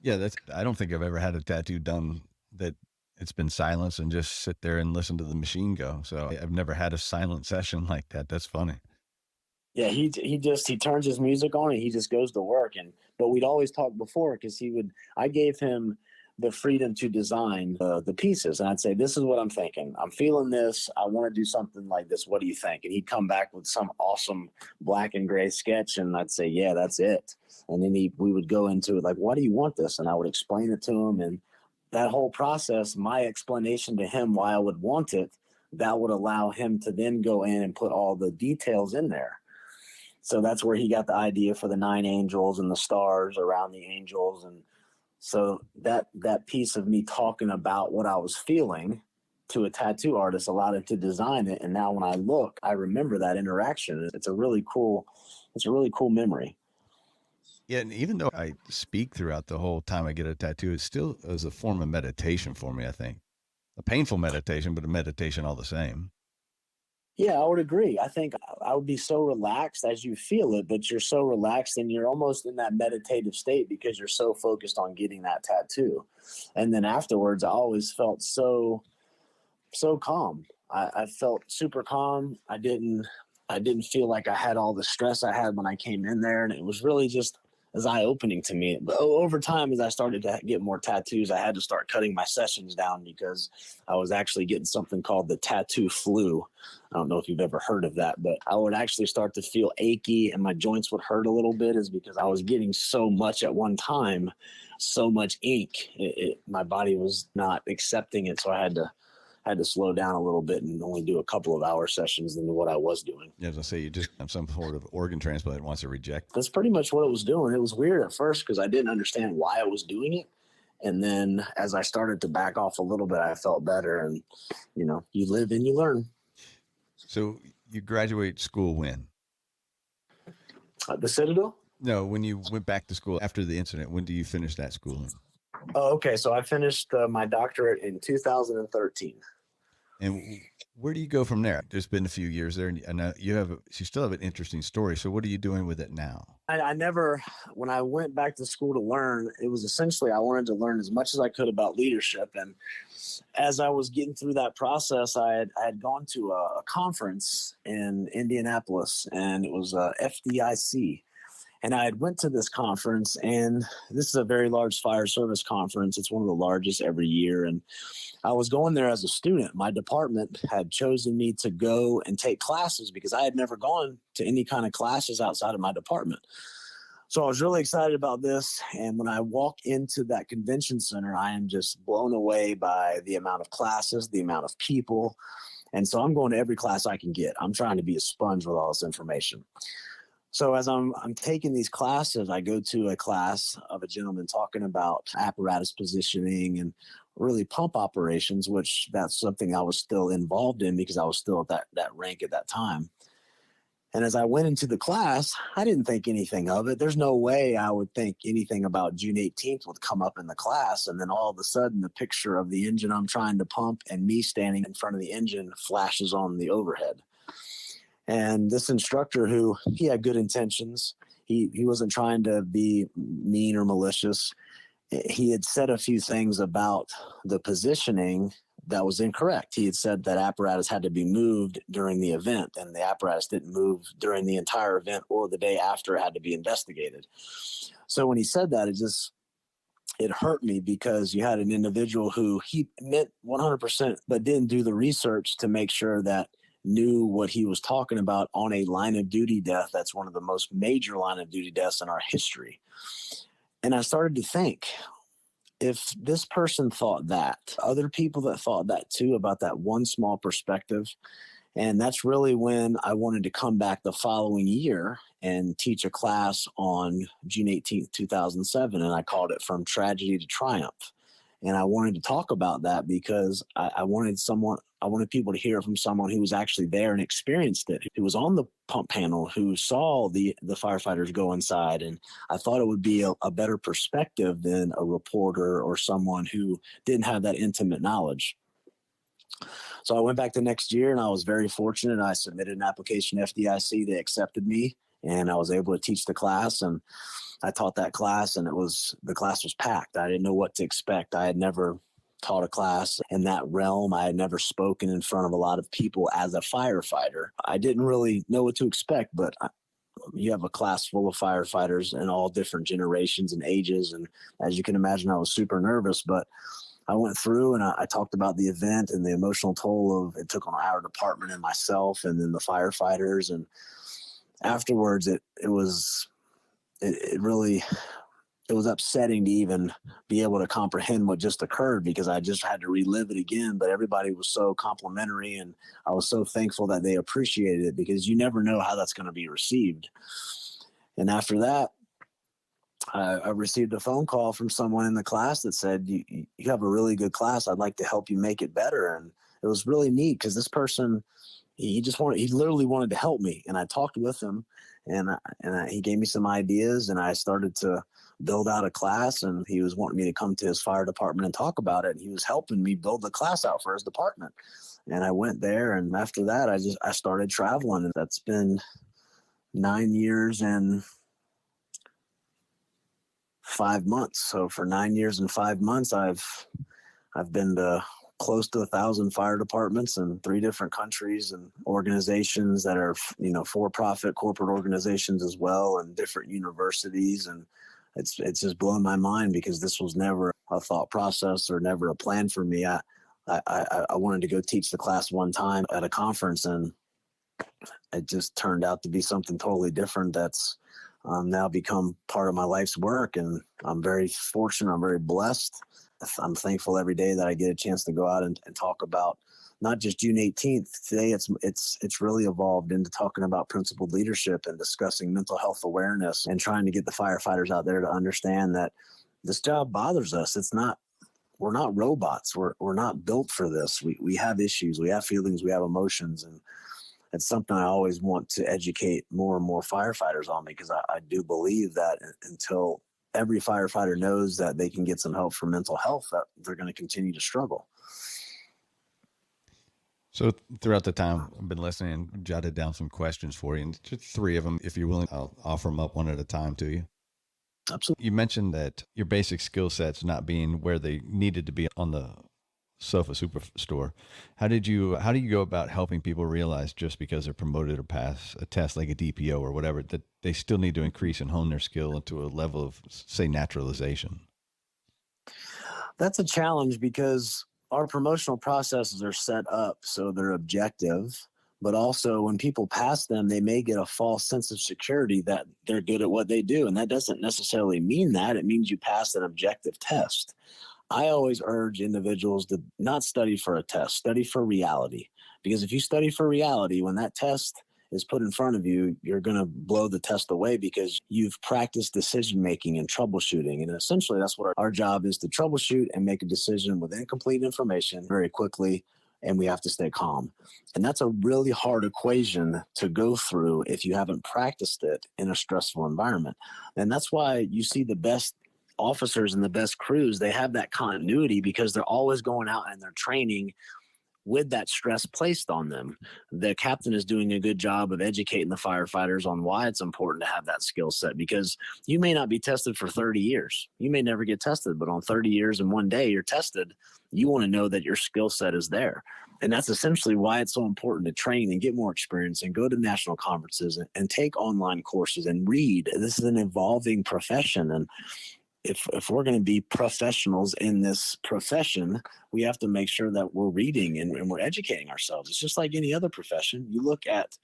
Yeah, I don't think I've ever had a tattoo done that it's been silence and just sit there and listen to the machine go. So I've never had a silent session like that. That's funny. Yeah, he turns his music on and he just goes to work. But we'd always talk before, because I gave him the freedom to design the pieces, and I'd say, this is what I'm thinking. I'm feeling this. I want to do something like this. What do you think? And he'd come back with some awesome black and gray sketch, and I'd say, yeah, that's it. And then we would go into it like, why do you want this? And I would explain it to him, and that whole process, my explanation to him why I would want it, that would allow him to then go in and put all the details in there. So that's where he got the idea for the 9 angels and the stars around the angels. And So that piece of me talking about what I was feeling to a tattoo artist allowed him to design it. And now when I look, I remember that interaction. It's a really cool memory. Yeah, and even though I speak throughout the whole time I get a tattoo, it still is a form of meditation for me, I think. A painful meditation, but a meditation all the same. Yeah, I would agree. I think I would be so relaxed as you feel it, but you're so relaxed and you're almost in that meditative state because you're so focused on getting that tattoo. And then afterwards, I always felt so calm. I felt super calm. I didn't feel like I had all the stress I had when I came in there, and it was really just as eye opening to me. But over time, as I started to get more tattoos, I had to start cutting my sessions down because I was actually getting something called the tattoo flu. I don't know if you've ever heard of that, but I would actually start to feel achy and my joints would hurt a little bit, is because I was getting so much at one time, so much ink. My body was not accepting it, so I had to slow down a little bit and only do a couple of hour sessions than what I was doing. Yeah, as I say, you just have some sort of organ transplant wants to reject. That's pretty much what it was doing. It was weird at first because I didn't understand why I was doing it. And then as I started to back off a little bit, I felt better. And, you live and you learn. So you graduate school when? The Citadel? No, when you went back to school after the incident, when do you finish that schooling? Oh, okay. So I finished my doctorate in 2013. And where do you go from there? There's been a few years there, and I know you still have an interesting story. So what are you doing with it now? I never, when I went back to school to learn, it was essentially I wanted to learn as much as I could about leadership. And as I was getting through that process, I had gone to a conference in Indianapolis, and it was FDIC. And I had went to this conference, and this is a very large fire service conference. It's one of the largest every year. And I was going there as a student. My department had chosen me to go and take classes because I had never gone to any kind of classes outside of my department. So I was really excited about this. And when I walk into that convention center, I am just blown away by the amount of classes, the amount of people. And so I'm going to every class I can get. I'm trying to be a sponge with all this information. So as I'm taking these classes, I go to a class of a gentleman talking about apparatus positioning and really pump operations, which that's something I was still involved in because I was still at that rank at that time. And as I went into the class, I didn't think anything of it. There's no way I would think anything about June 18th would come up in the class. And then all of a sudden, the picture of the engine I'm trying to pump and me standing in front of the engine flashes on the overhead. And this instructor, who he had good intentions, he wasn't trying to be mean or malicious. He had said a few things about the positioning that was incorrect. He had said that apparatus had to be moved during the event, and the apparatus didn't move during the entire event or the day after it had to be investigated. So when he said that, it hurt me because you had an individual who he meant 100%, but didn't do the research to make sure that knew what he was talking about on a line of duty death. That's one of the most major line of duty deaths in our history. And I started to think, if this person thought that, other people that thought that too, about that one small perspective. And that's really when I wanted to come back the following year and teach a class on June 18th, 2007. And I called it From Tragedy to Triumph. And I wanted to talk about that because I wanted people to hear from someone who was actually there and experienced it, who was on the pump panel, who saw the firefighters go inside. And I thought it would be a better perspective than a reporter or someone who didn't have that intimate knowledge. So I went back the next year, and I was very fortunate. I submitted an application to FDIC. They accepted me, and I was able to teach the class. And I taught that class, and the class was packed. I didn't know what to expect. I had never taught a class in that realm. I had never spoken in front of a lot of people as a firefighter. I didn't really know what to expect, but you have a class full of firefighters in all different generations and ages. And as you can imagine, I was super nervous, but I went through and I talked about the event and the emotional toll it took on our department and myself and then the firefighters. And afterwards, it really was upsetting to even be able to comprehend what just occurred because I just had to relive it again. But everybody was so complimentary, and I was so thankful that they appreciated it because you never know how that's going to be received. And after that, I received a phone call from someone in the class that said, you have a really good class. I'd like to help you make it better. And it was really neat because this person, he literally wanted to help me. And I talked with him, he gave me some ideas, and I started to build out a class, and he was wanting me to come to his fire department and talk about it. And he was helping me build the class out for his department. And I went there, and after that, I started traveling, and that's been 9 years and 5 months. So for 9 years and 5 months, I've been to close to 1,000 fire departments in 3 different countries, and organizations that are, for-profit corporate organizations as well, and different universities. And it's just blown my mind because this was never a thought process or never a plan for me. I wanted to go teach the class one time at a conference, and it just turned out to be something totally different that's now become part of my life's work. And I'm very fortunate. I'm very blessed. I'm thankful every day that I get a chance to go out and talk about not just June 18th. Today, it's really evolved into talking about principled leadership and discussing mental health awareness and trying to get the firefighters out there to understand that this job bothers us. We're not robots. We're not built for this. We have issues. We have feelings. We have emotions. And it's something I always want to educate more and more firefighters on, because I do believe that until every firefighter knows that they can get some help for mental health, that they're going to continue to struggle. So throughout the time I've been listening, and jotted down some questions for you, and just 3 of them, if you're willing, I'll offer them up one at a time to you. Absolutely. You mentioned that your basic skill sets not being where they needed to be on the sofa superstore. How do you go about helping people realize just because they're promoted or pass a test like a DPO or whatever, that they still need to increase and hone their skill into a level of, say, naturalization? That's a challenge because our promotional processes are set up so they're objective, but also when people pass them, they may get a false sense of security that they're good at what they do. And that doesn't necessarily mean that. It means you passed an objective test. I always urge individuals to not study for a test, study for reality. Because if you study for reality, when that test is put in front of you, you're going to blow the test away because you've practiced decision making and troubleshooting. And essentially, that's what our job is, to troubleshoot and make a decision with incomplete information very quickly. And we have to stay calm. And that's a really hard equation to go through if you haven't practiced it in a stressful environment. And that's why you see the best officers and the best crews, they have that continuity because they're always going out and they're training with that stress placed on them. The captain is doing a good job of educating the firefighters on why it's important to have that skill set, because you may not be tested for 30 years. You may never get tested, but on 30 years and one day you're tested, you want to know that your skill set is there. And that's essentially why it's so important to train and get more experience and go to national conferences and take online courses and read. This is an evolving profession. And if we're going to be professionals in this profession, we have to make sure that we're reading and we're educating ourselves. It's just like any other profession. You look at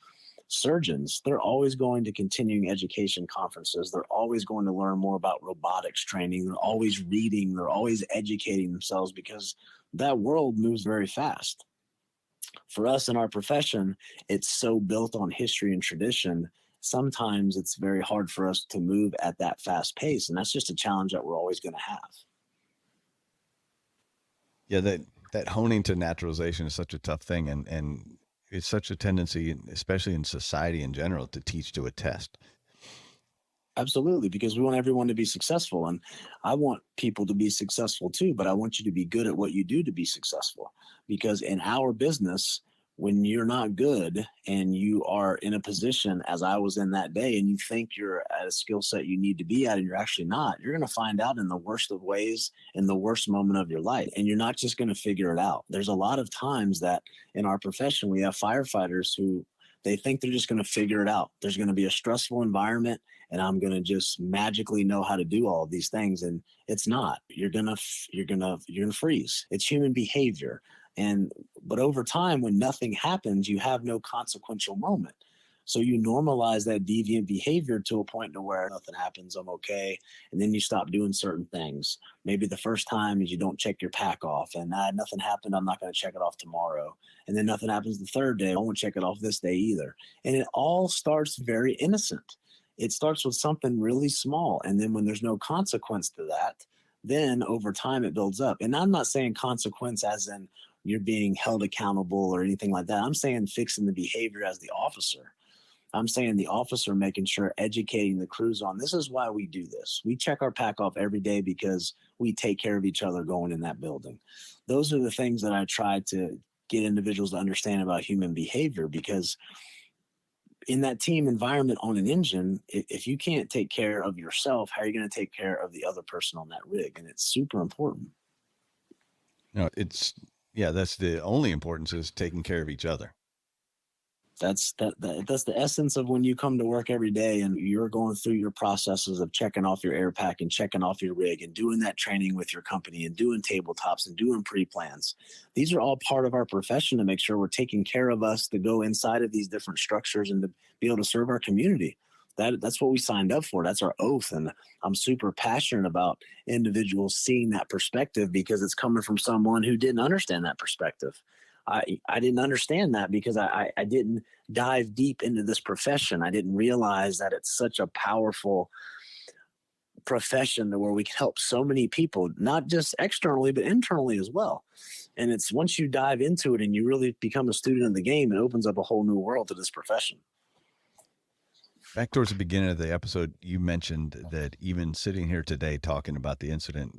surgeons, they're always going to continuing education conferences. They're always going to learn more about robotics training. They're always reading. They're always educating themselves because that world moves very fast. For us in our profession, it's so built on history and tradition. Sometimes it's very hard for us to move at that fast pace. And that's just a challenge that we're always going to have. Yeah, that honing to naturalization is such a tough thing. And it's such a tendency, especially in society in general, to teach to a test. Absolutely, because we want everyone to be successful. And I want people to be successful too, but I want you to be good at what you do to be successful. Because in our business, when you're not good and you are in a position, as I was in that day, and you think you're at a skill set you need to be at and you're actually not, you're going to find out in the worst of ways in the worst moment of your life. And you're not just going to figure it out. There's a lot of times that in our profession, we have firefighters who they think they're just going to figure it out. There's going to be a stressful environment and I'm going to just magically know how to do all of these things. And it's not. You're going to freeze. It's human behavior. But over time, when nothing happens, you have no consequential moment. So you normalize that deviant behavior to a point to where nothing happens, I'm okay. And then you stop doing certain things. Maybe the first time is you don't check your pack off and nothing happened, I'm not going to check it off tomorrow. And then nothing happens the third day, I won't check it off this day either. And it all starts very innocent. It starts with something really small. And then when there's no consequence to that, then over time it builds up. And I'm not saying consequence as in you're being held accountable or anything like that. I'm saying fixing the behavior as the officer. I'm saying the officer making sure educating the crews on this is why we do this. We check our pack off every day because we take care of each other going in that building. Those are the things that I try to get individuals to understand about human behavior, because in that team environment on an engine, if you can't take care of yourself, how are you going to take care of the other person on that rig? And it's super important. No, that's the only importance, is taking care of each other. That's the essence of when you come to work every day and you're going through your processes of checking off your air pack and checking off your rig and doing that training with your company and doing tabletops and doing pre-plans. These are all part of our profession to make sure we're taking care of us to go inside of these different structures and to be able to serve our community. That's what we signed up for. That's our oath. And I'm super passionate about individuals seeing that perspective, because it's coming from someone who didn't understand that perspective. I didn't understand that because I didn't dive deep into this profession. I didn't realize that it's such a powerful profession where we can help so many people, not just externally, but internally as well. And it's once you dive into it and you really become a student of the game, it opens up a whole new world to this profession. Back towards the beginning of the episode, you mentioned that even sitting here today talking about the incident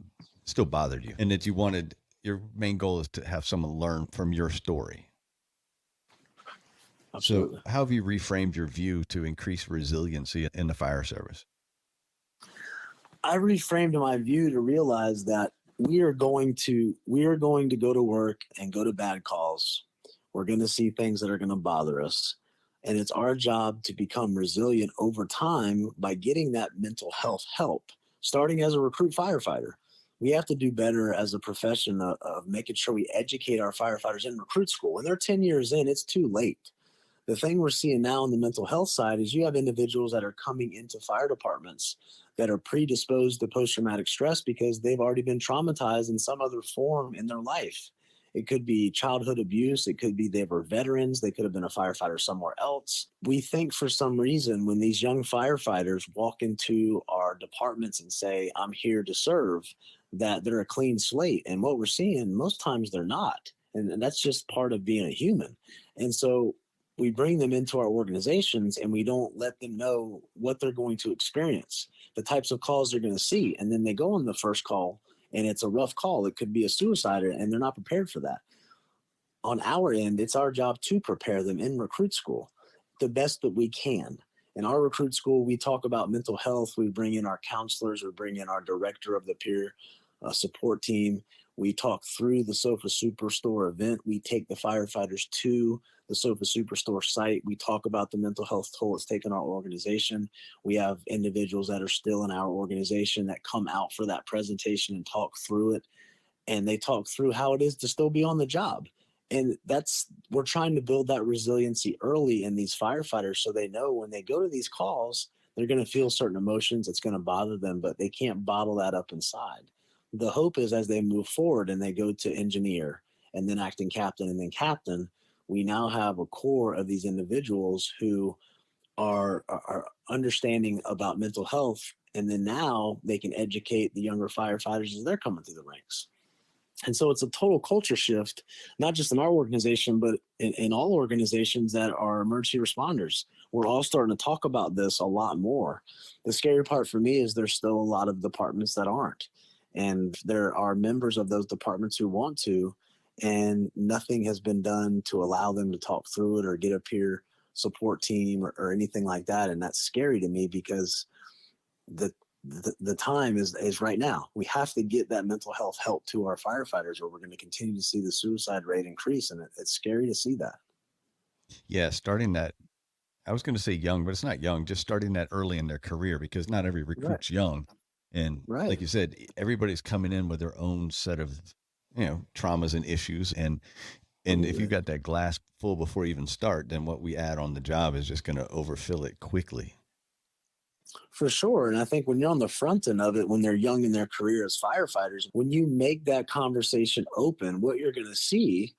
still bothered you, and that your main goal is to have someone learn from your story. Absolutely. So how have you reframed your view to increase resiliency in the fire service? I reframed my view to realize that we are going to go to work and go to bad calls. We're going to see things that are going to bother us. And it's our job to become resilient over time by getting that mental health help, starting as a recruit firefighter. We have to do better as a profession of making sure we educate our firefighters in recruit school. When they're 10 years in, it's too late. The thing we're seeing now on the mental health side is you have individuals that are coming into fire departments that are predisposed to post-traumatic stress because they've already been traumatized in some other form in their life. It could be childhood abuse. It could be they were veterans. They could have been a firefighter somewhere else. We think for some reason when these young firefighters walk into our departments and say, I'm here to serve, that they're a clean slate. And what we're seeing, most times they're not. And that's just part of being a human. And so we bring them into our organizations and we don't let them know what they're going to experience, the types of calls they're going to see. And then they go on the first call and it's a rough call. It could be a suicide and they're not prepared for that. On our end, it's our job to prepare them in recruit school the best that we can. In our recruit school, we talk about mental health. We bring in our counselors. We bring in our director of the peer support team. We talk through the Sofa Superstore event. We take the firefighters to the Sofa Superstore site. We talk about the mental health toll it's taken our organization. We have individuals that are still in our organization that come out for that presentation and talk through it. And they talk through how it is to still be on the job. And we're trying to build that resiliency early in these firefighters so they know when they go to these calls, they're going to feel certain emotions. It's going to bother them, but they can't bottle that up inside. The hope is as they move forward and they go to engineer and then acting captain and then captain, we now have a core of these individuals who are understanding about mental health. And then now they can educate the younger firefighters as they're coming through the ranks. And so it's a total culture shift, not just in our organization, but in all organizations that are emergency responders. We're all starting to talk about this a lot more. The scary part for me is there's still a lot of departments that aren't. And there are members of those departments who want to, and nothing has been done to allow them to talk through it or get a peer support team or anything like that. And that's scary to me because the time is right now. We have to get that mental health help to our firefighters or we're going to continue to see the suicide rate increase. And it's scary to see that. Yeah, starting that, I was going to say young, but it's not young, just starting that early in their career, because not every recruit's young. And like you said, everybody's coming in with their own set of, traumas and issues. And if you've got that glass full before you even start, then what we add on the job is just going to overfill it quickly. For sure. And I think when you're on the front end of it, when they're young in their career as firefighters, when you make that conversation open, what you're going to see,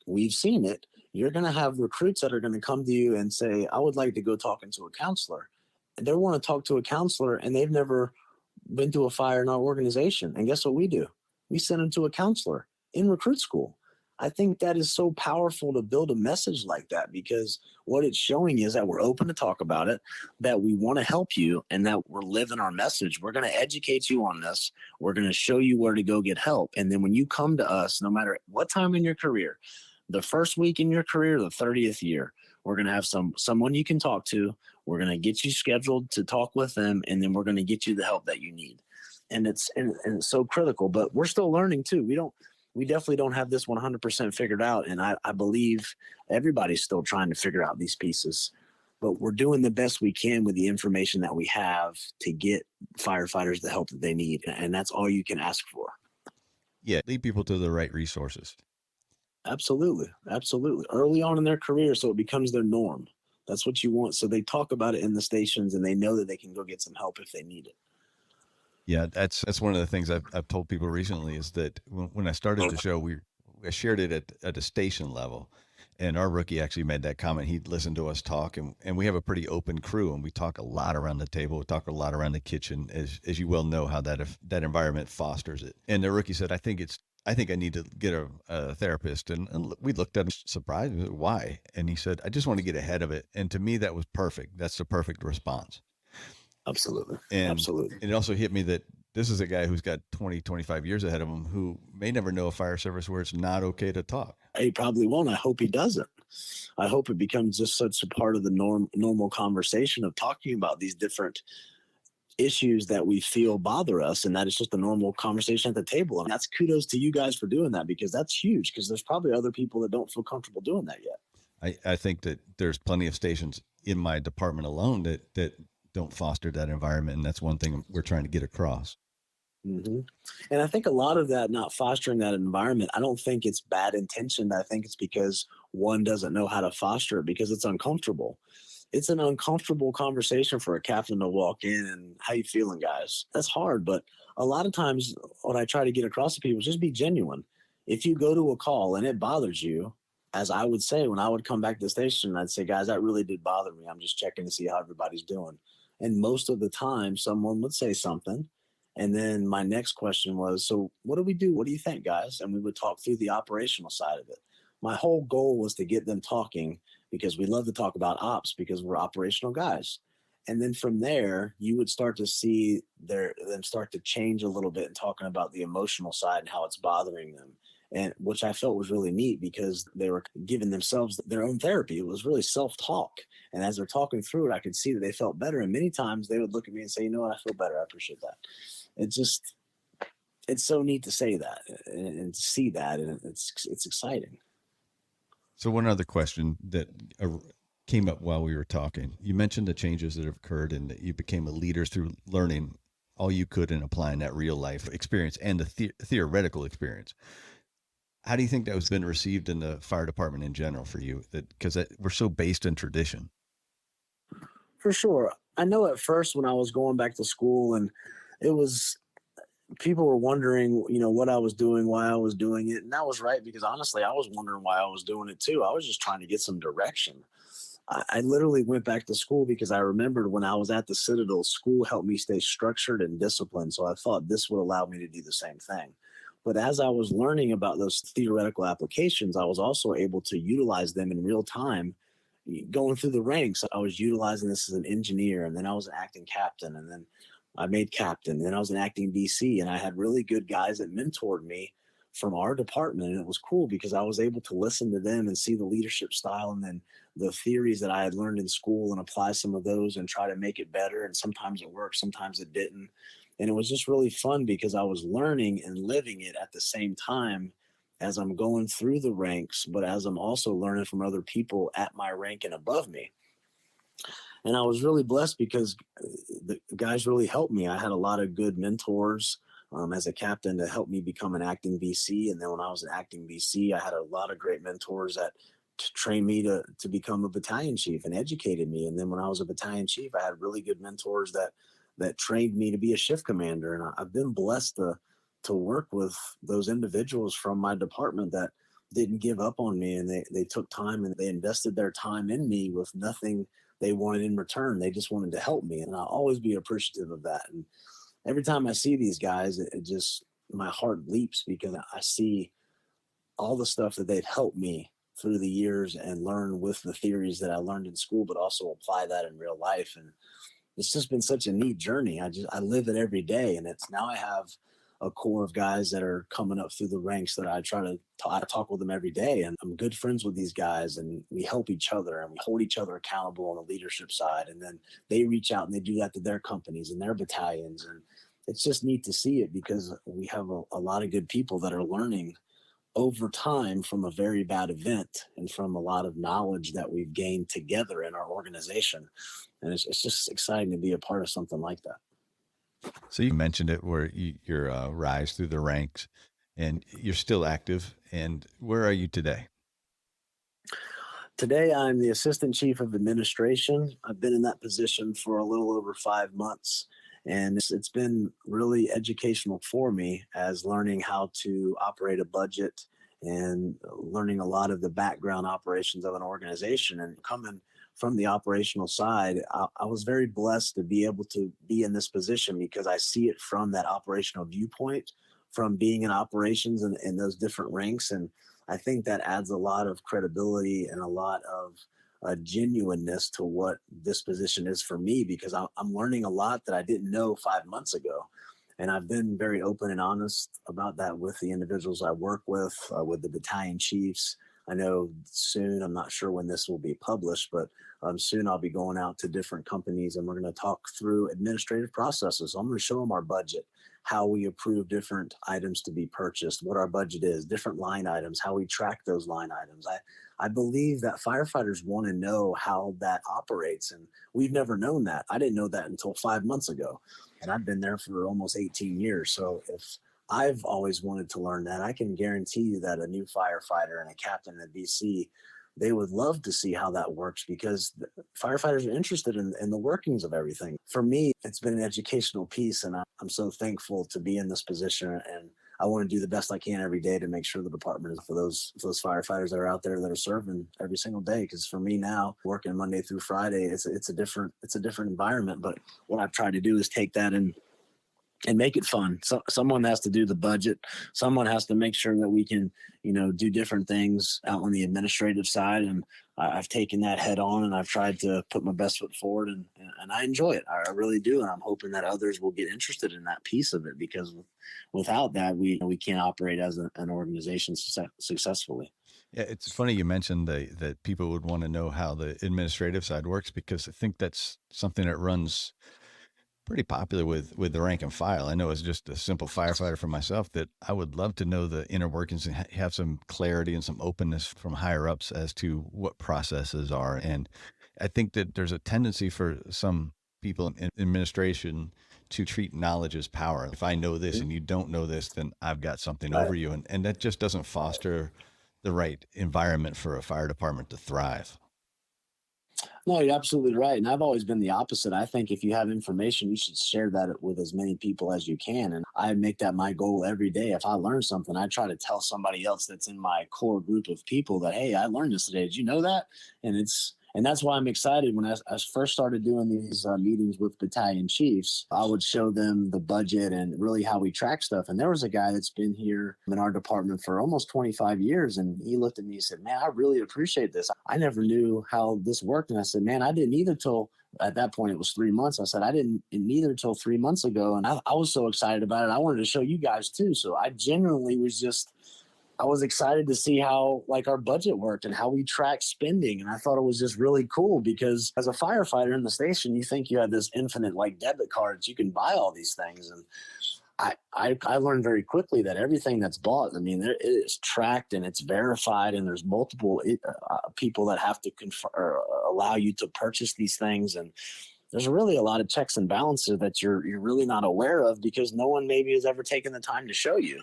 we've seen it, you're going to have recruits that are going to come to you and say, I would like to go talk into a counselor. they want to talk to a counselor and they've never been through a fire in our organization. And guess what we do? We send them to a counselor in recruit school. I think that is so powerful to build a message like that, because what it's showing is that we're open to talk about it, that we want to help you, and that we're living our message. We're going to educate you on this. We're going to show you where to go get help. And then when you come to us, no matter what time in your career, the first week in your career, the 30th year, we're going to have someone you can talk to. We're going to get you scheduled to talk with them, and then we're going to get you the help that you need. And it's so critical, but we're still learning too. We definitely don't have this 100% figured out. And I believe everybody's still trying to figure out these pieces, but we're doing the best we can with the information that we have to get firefighters the help that they need. And that's all you can ask for. Yeah. Lead people to the right resources. Absolutely. Absolutely. Early on in their career, so it becomes their norm. That's what you want. So they talk about it in the stations and they know that they can go get some help if they need it. Yeah, that's one of the things I've told people recently, is that when I started the show, I shared it at a station level, and our rookie actually made that comment. He'd listened to us talk, and we have a pretty open crew, and we talk a lot around the table. We talk a lot around the kitchen, as you well know how that environment fosters it. And the rookie said, I think I need to get a therapist. And we looked at him surprised. Why? And he said, I just want to get ahead of it. And to me, that was perfect. That's the perfect response. Absolutely. And Absolutely. it also hit me that this is a guy who's got 20, 25 years ahead of him, who may never know a fire service where it's not okay to talk. He probably won't. I hope he doesn't. I hope it becomes just such a part of the normal conversation of talking about these different issues that we feel bother us, and that is just a normal conversation at the table. And that's kudos to you guys for doing that, because that's huge, because there's probably other people that don't feel comfortable doing that yet. I think that there's plenty of stations in my department alone that don't foster that environment, and that's one thing we're trying to get across. Mm-hmm. And I think a lot of that, not fostering that environment, I don't think it's bad intentioned. I think it's because one doesn't know how to foster it, because it's uncomfortable. It's an uncomfortable conversation for a captain to walk in and, how you feeling, guys? That's hard. But a lot of times what I try to get across to people is just be genuine. If you go to a call and it bothers you, as I would say, when I would come back to the station, I'd say, guys, that really did bother me. I'm just checking to see how everybody's doing. And most of the time someone would say something. And then my next question was, so what do we do? What do you think, guys? And we would talk through the operational side of it. My whole goal was to get them talking, because we love to talk about ops, because we're operational guys. And then from there, you would start to see them start to change a little bit and talking about the emotional side and how it's bothering them. And which I felt was really neat, because they were giving themselves their own therapy. It was really self-talk. And as they're talking through it, I could see that they felt better. And many times they would look at me and say, you know what, I feel better. I appreciate that. It's so neat to say that and to see that. And it's exciting. So one other question that came up while we were talking, you mentioned the changes that have occurred and that you became a leader through learning all you could and applying that real life experience and the theoretical experience. How do you think that was been received in the fire department in general for you? Because we're so based in tradition. For sure. I know at first when I was going back to school, and it was, people were wondering, what I was doing, why I was doing it. And that was right, because honestly, I was wondering why I was doing it too. I was just trying to get some direction. I literally went back to school because I remembered when I was at the Citadel, school helped me stay structured and disciplined. So I thought this would allow me to do the same thing. But as I was learning about those theoretical applications, I was also able to utilize them in real time. Going through the ranks, I was utilizing this as an engineer, and then I was an acting captain, and then I made captain, and then I was an acting DC, and I had really good guys that mentored me from our department. And it was cool because I was able to listen to them and see the leadership style, and then the theories that I had learned in school, and apply some of those and try to make it better. And sometimes it worked, sometimes it didn't. And it was just really fun because I was learning and living it at the same time as I'm going through the ranks, but as I'm also learning from other people at my rank and above me. And I was really blessed because the guys really helped me. I had a lot of good mentors as a captain to help me become an acting VC. And then when I was an acting VC, I had a lot of great mentors that trained me to become a battalion chief and educated me. And then when I was a battalion chief, I had really good mentors that trained me to be a shift commander. And I've been blessed to work with those individuals from my department that didn't give up on me, and they took time and they invested their time in me with nothing they wanted in return. They just wanted to help me. And I'll always be appreciative of that. And every time I see these guys, it just, my heart leaps because I see all the stuff that they've helped me through the years and learn with the theories that I learned in school, but also apply that in real life. And it's just been such a neat journey. I live it every day. And it's now I have a core of guys that are coming up through the ranks that I talk with them every day. And I'm good friends with these guys and we help each other and we hold each other accountable on the leadership side. And then they reach out and they do that to their companies and their battalions. And it's just neat to see it because we have a lot of good people that are learning over time from a very bad event and from a lot of knowledge that we've gained together in our organization. And it's just exciting to be a part of something like that. So you mentioned it where your rise through the ranks and you're still active. And where are you today? Today, I'm the Assistant Chief of Administration. I've been in that position for a little over 5 months. And it's been really educational for me as learning how to operate a budget and learning a lot of the background operations of an organization. And coming from the operational side, I was very blessed to be able to be in this position because I see it from that operational viewpoint, from being in operations and those different ranks. And I think that adds a lot of credibility and a lot of genuineness to what this position is for me because I'm learning a lot that I didn't know 5 months ago. And I've been very open and honest about that with the individuals I work with the battalion chiefs. I know soon, I'm not sure when this will be published, but soon I'll be going out to different companies and we're going to talk through administrative processes. I'm going to show them our budget, how we approve different items to be purchased, what our budget is, different line items, how we track those line items. I believe that firefighters want to know how that operates. And we've never known that. I didn't know that until 5 months ago. And I've been there for almost 18 years. So if I've always wanted to learn that, I can guarantee you that a new firefighter and a captain at BC, they would love to see how that works because firefighters are interested in the workings of everything. For me, it's been an educational piece, and I'm so thankful to be in this position. And I want to do the best I can every day to make sure the department is for those firefighters that are out there that are serving every single day. Because for me now, working Monday through Friday, it's a different environment. But what I've tried to do is take that and make it fun. So someone has to do the budget. Someone has to make sure that we can, do different things out on the administrative side. And I've taken that head on and I've tried to put my best foot forward and I enjoy it. I really do. And I'm hoping that others will get interested in that piece of it because without that, we can't operate as an organization successfully. Yeah, it's funny you mentioned that people would want to know how the administrative side works because I think that's something that runs pretty popular with the rank and file. I know as just a simple firefighter for myself that I would love to know the inner workings and have some clarity and some openness from higher ups as to what processes are. And I think that there's a tendency for some people in administration to treat knowledge as power. If I know this and you don't know this, then I've got something over you. And that just doesn't foster the right environment for a fire department to thrive. No, you're absolutely right. And I've always been the opposite. I think if you have information, you should share that with as many people as you can. And I make that my goal every day. If I learn something, I try to tell somebody else that's in my core group of people that, hey, I learned this today. Did you know that? And that's why I'm excited. When I first started doing these meetings with battalion chiefs, I would show them the budget and really how we track stuff. And there was a guy that's been here in our department for almost 25 years. And he looked at me and said, man, I really appreciate this. I never knew how this worked. And I said, man, I didn't either till at that point it was 3 months. I said, I didn't either till 3 months ago. And I was so excited about it. I wanted to show you guys too. So I genuinely I was excited to see how our budget worked and how we track spending. And I thought it was just really cool because as a firefighter in the station, you think you had this infinite debit cards. You can buy all these things. And I learned very quickly that everything that's bought, it is tracked and it's verified and there's multiple people that have to allow you to purchase these things. And there's really a lot of checks and balances that you're really not aware of because no one maybe has ever taken the time to show you.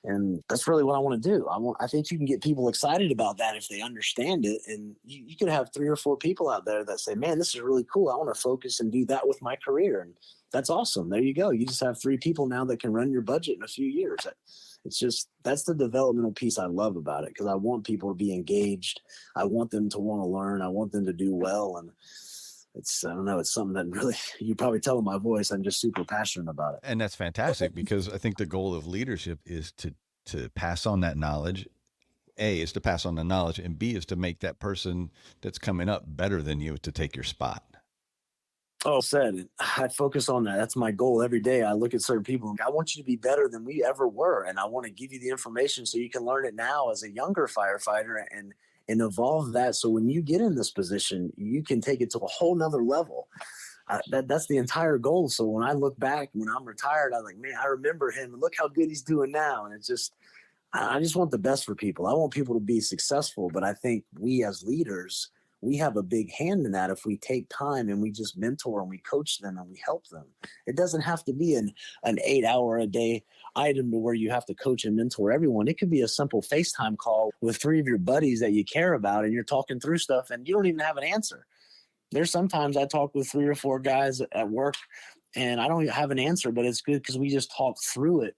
And that's really what I want to do. I think you can get people excited about that if they understand it. And you could have 3 or 4 people out there that say, man, this is really cool. I want to focus and do that with my career. And that's awesome. There you go. You just have 3 people now that can run your budget in a few years. It's just, that's the developmental piece I love about it, because I want people to be engaged. I want them to want to learn. I want them to do well. And it's, I don't know, it's something that really, you probably tell in my voice, I'm just super passionate about it. And that's fantastic, because I think the goal of leadership is to pass on that knowledge. A is to pass on the knowledge, and B is to make that person that's coming up better than you to take your spot. Oh, said, I focus on that. That's my goal every day. I look at certain people and I want you to be better than we ever were. And I want to give you the information so you can learn it now as a younger firefighter, and evolve that. So when you get in this position, you can take it to a whole nother level. That's the entire goal. So when I look back, when I'm retired, I'm like, man, I remember him and look how good he's doing now. And it's just, I just want the best for people. I want people to be successful, but I think we as leaders, we have a big hand in that if we take time and we just mentor and we coach them and we help them. It doesn't have to be an 8 hour a day item to where you have to coach and mentor everyone. It could be a simple FaceTime call with 3 of your buddies that you care about, and you're talking through stuff and you don't even have an answer. There's sometimes I talk with 3 or 4 guys at work and I don't have an answer, but it's good because we just talk through it,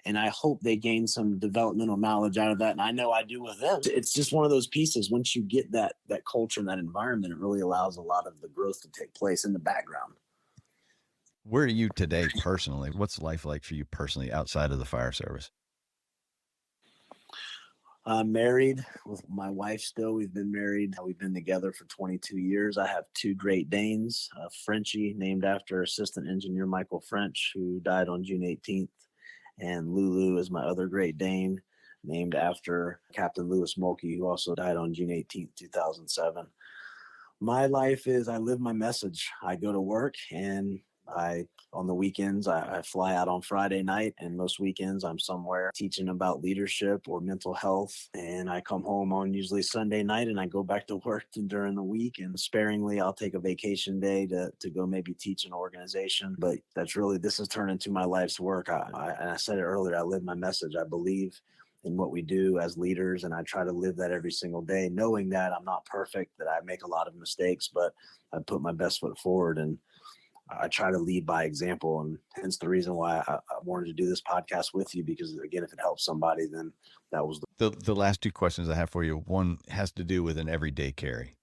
and I hope they gain some developmental knowledge out of that. And I know I do with them. It's just one of those pieces. Once you get that culture and that environment, it really allows a lot of the growth to take place in the background. Where are you today personally? What's life like for you personally outside of the fire service? I'm married with my wife still. We've been married. We've been together for 22 years. I have 2 Great Danes, Frenchie, named after Assistant Engineer Michael French, who died on June 18th. And Lulu is my other Great Dane, named after Captain Louis Mulkey, who also died on June 18th, 2007. My life is, I live my message. I go to work, and on the weekends, I fly out on Friday night, and most weekends I'm somewhere teaching about leadership or mental health. And I come home on usually Sunday night, and I go back to work during the week. And sparingly, I'll take a vacation day to go maybe teach an organization. But that's really, this has turned into my life's work. And I said it earlier, I live my message. I believe in what we do as leaders, and I try to live that every single day, knowing that I'm not perfect, that I make a lot of mistakes, but I put my best foot forward, and I try to lead by example. And hence the reason why I wanted to do this podcast with you, because again, if it helps somebody, then that was the last 2 questions I have for you. One has to do with an everyday carry.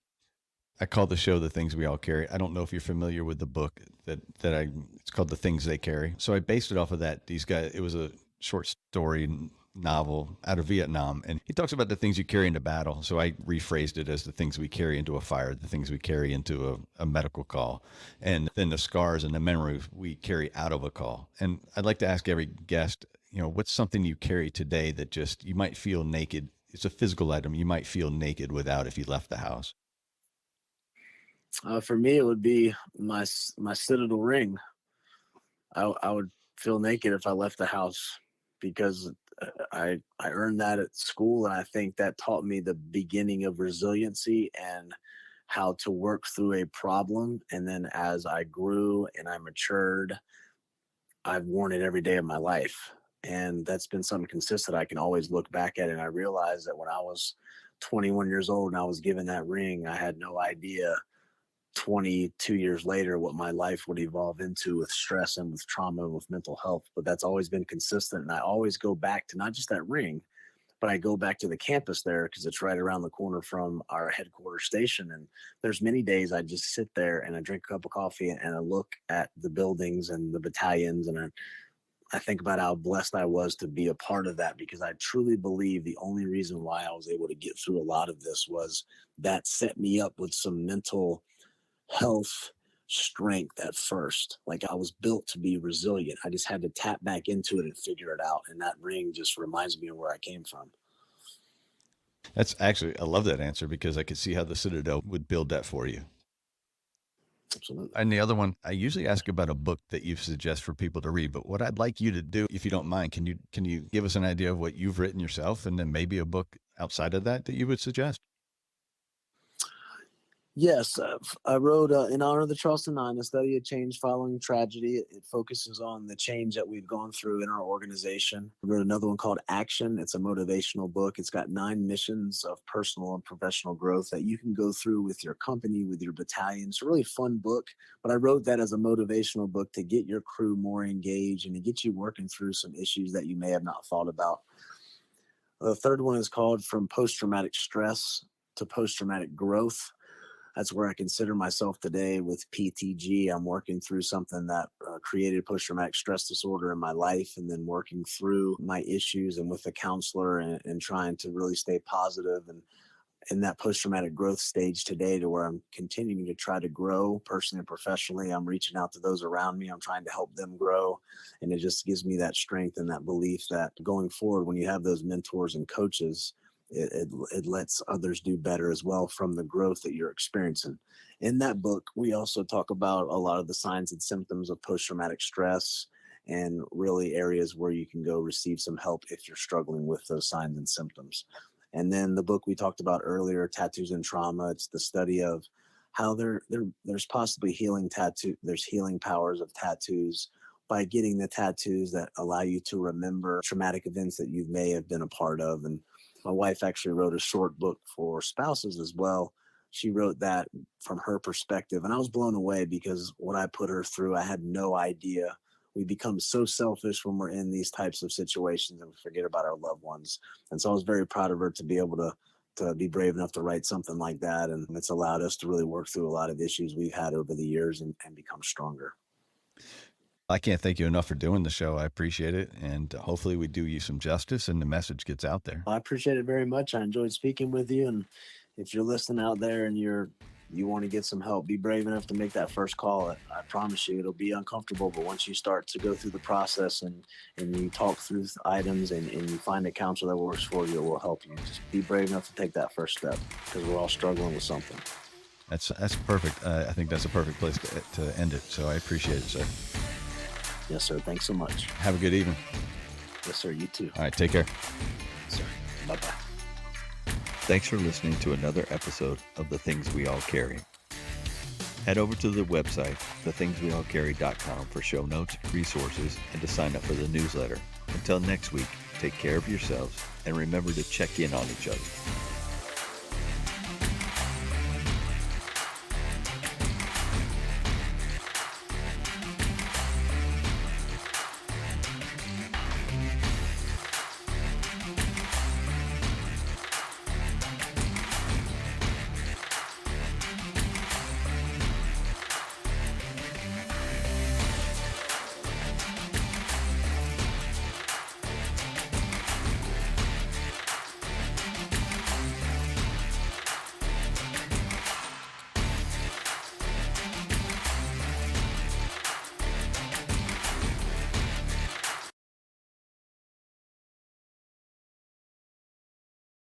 I call the show The Things We All Carry. I don't know if you're familiar with the book it's called The Things They Carry. So I based it off of that. These guys, it was a short story novel out of Vietnam, and he talks about the things you carry into battle. So I rephrased it as the things we carry into a fire, the things we carry into a medical call, and then the scars and the memories we carry out of a call. And I'd like to ask every guest, what's something you carry today that just, you might feel naked? It's a physical item you might feel naked without if you left the house. for me, it would be my Citadel ring. I would feel naked if I left the house, because I earned that at school, and I think that taught me the beginning of resiliency and how to work through a problem. And then as I grew and I matured, I've worn it every day of my life. And that's been something consistent. I can always look back at it, and I realized that when I was 21 years old and I was given that ring, I had no idea 22 years later what my life would evolve into, with stress and with trauma and with mental health. But that's always been consistent. And I always go back to not just that ring, but I go back to the campus there, because it's right around the corner from our headquarters station. And there's many days I just sit there and I drink a cup of coffee and I look at the buildings and the battalions, and I think about how blessed I was to be a part of that, because I truly believe the only reason why I was able to get through a lot of this was that set me up with some mental health strength at first. Like, I was built to be resilient. I just had to tap back into it and figure it out. And that ring just reminds me of where I came from. That's actually, I love that answer, because I could see how the Citadel would build that for you. Absolutely. And the other one, I usually ask about a book that you suggest for people to read, but what I'd like you to do, if you don't mind, can you give us an idea of what you've written yourself, and then maybe a book outside of that you would suggest? Yes, I wrote In Honor of the Charleston Nine, a study of change following tragedy. It focuses on the change that we've gone through in our organization. I wrote another one called Action. It's a motivational book. It's got 9 missions of personal and professional growth that you can go through with your company, with your battalion. It's a really fun book, but I wrote that as a motivational book to get your crew more engaged and to get you working through some issues that you may have not thought about. The third one is called From Post-Traumatic Stress to Post-Traumatic Growth. That's where I consider myself today with PTG. I'm working through something that created post-traumatic stress disorder in my life, and then working through my issues and with a counselor, and trying to really stay positive and in that post-traumatic growth stage today, to where I'm continuing to try to grow personally and professionally. I'm reaching out to those around me. I'm trying to help them grow. And it just gives me that strength and that belief that going forward, when you have those mentors and coaches, it lets others do better as well from the growth that you're experiencing. In that book, we also talk about a lot of the signs and symptoms of post-traumatic stress, and really areas where you can go receive some help if you're struggling with those signs and symptoms. And then the book we talked about earlier, Tattoos and Trauma, it's the study of how there's possibly there's healing powers of tattoos by getting the tattoos that allow you to remember traumatic events that you may have been a part of. And my wife actually wrote a short book for spouses as well. She wrote that from her perspective, and I was blown away because what I put her through, I had no idea. We become so selfish when we're in these types of situations, and we forget about our loved ones. And so I was very proud of her to be able to be brave enough to write something like that. And it's allowed us to really work through a lot of issues we've had over the years, and become stronger. I can't thank you enough for doing the show. I appreciate it. And hopefully we do you some justice and the message gets out there. I appreciate it very much. I enjoyed speaking with you. And if you're listening out there and you want to get some help, be brave enough to make that first call. I promise you it'll be uncomfortable, but once you start to go through the process and you talk through items, and you find a counselor that works for you, it will help you. Just be brave enough to take that first step, because we're all struggling with something. That's perfect. I think that's a perfect place to end it. So I appreciate it, sir. Yes, sir. Thanks so much. Have a good evening. Yes, sir. You too. All right. Take care. Yes, sir. Bye-bye. Thanks for listening to another episode of The Things We All Carry. Head over to the website, thethingsweallcarry.com, for show notes, resources, and to sign up for the newsletter. Until next week, take care of yourselves and remember to check in on each other.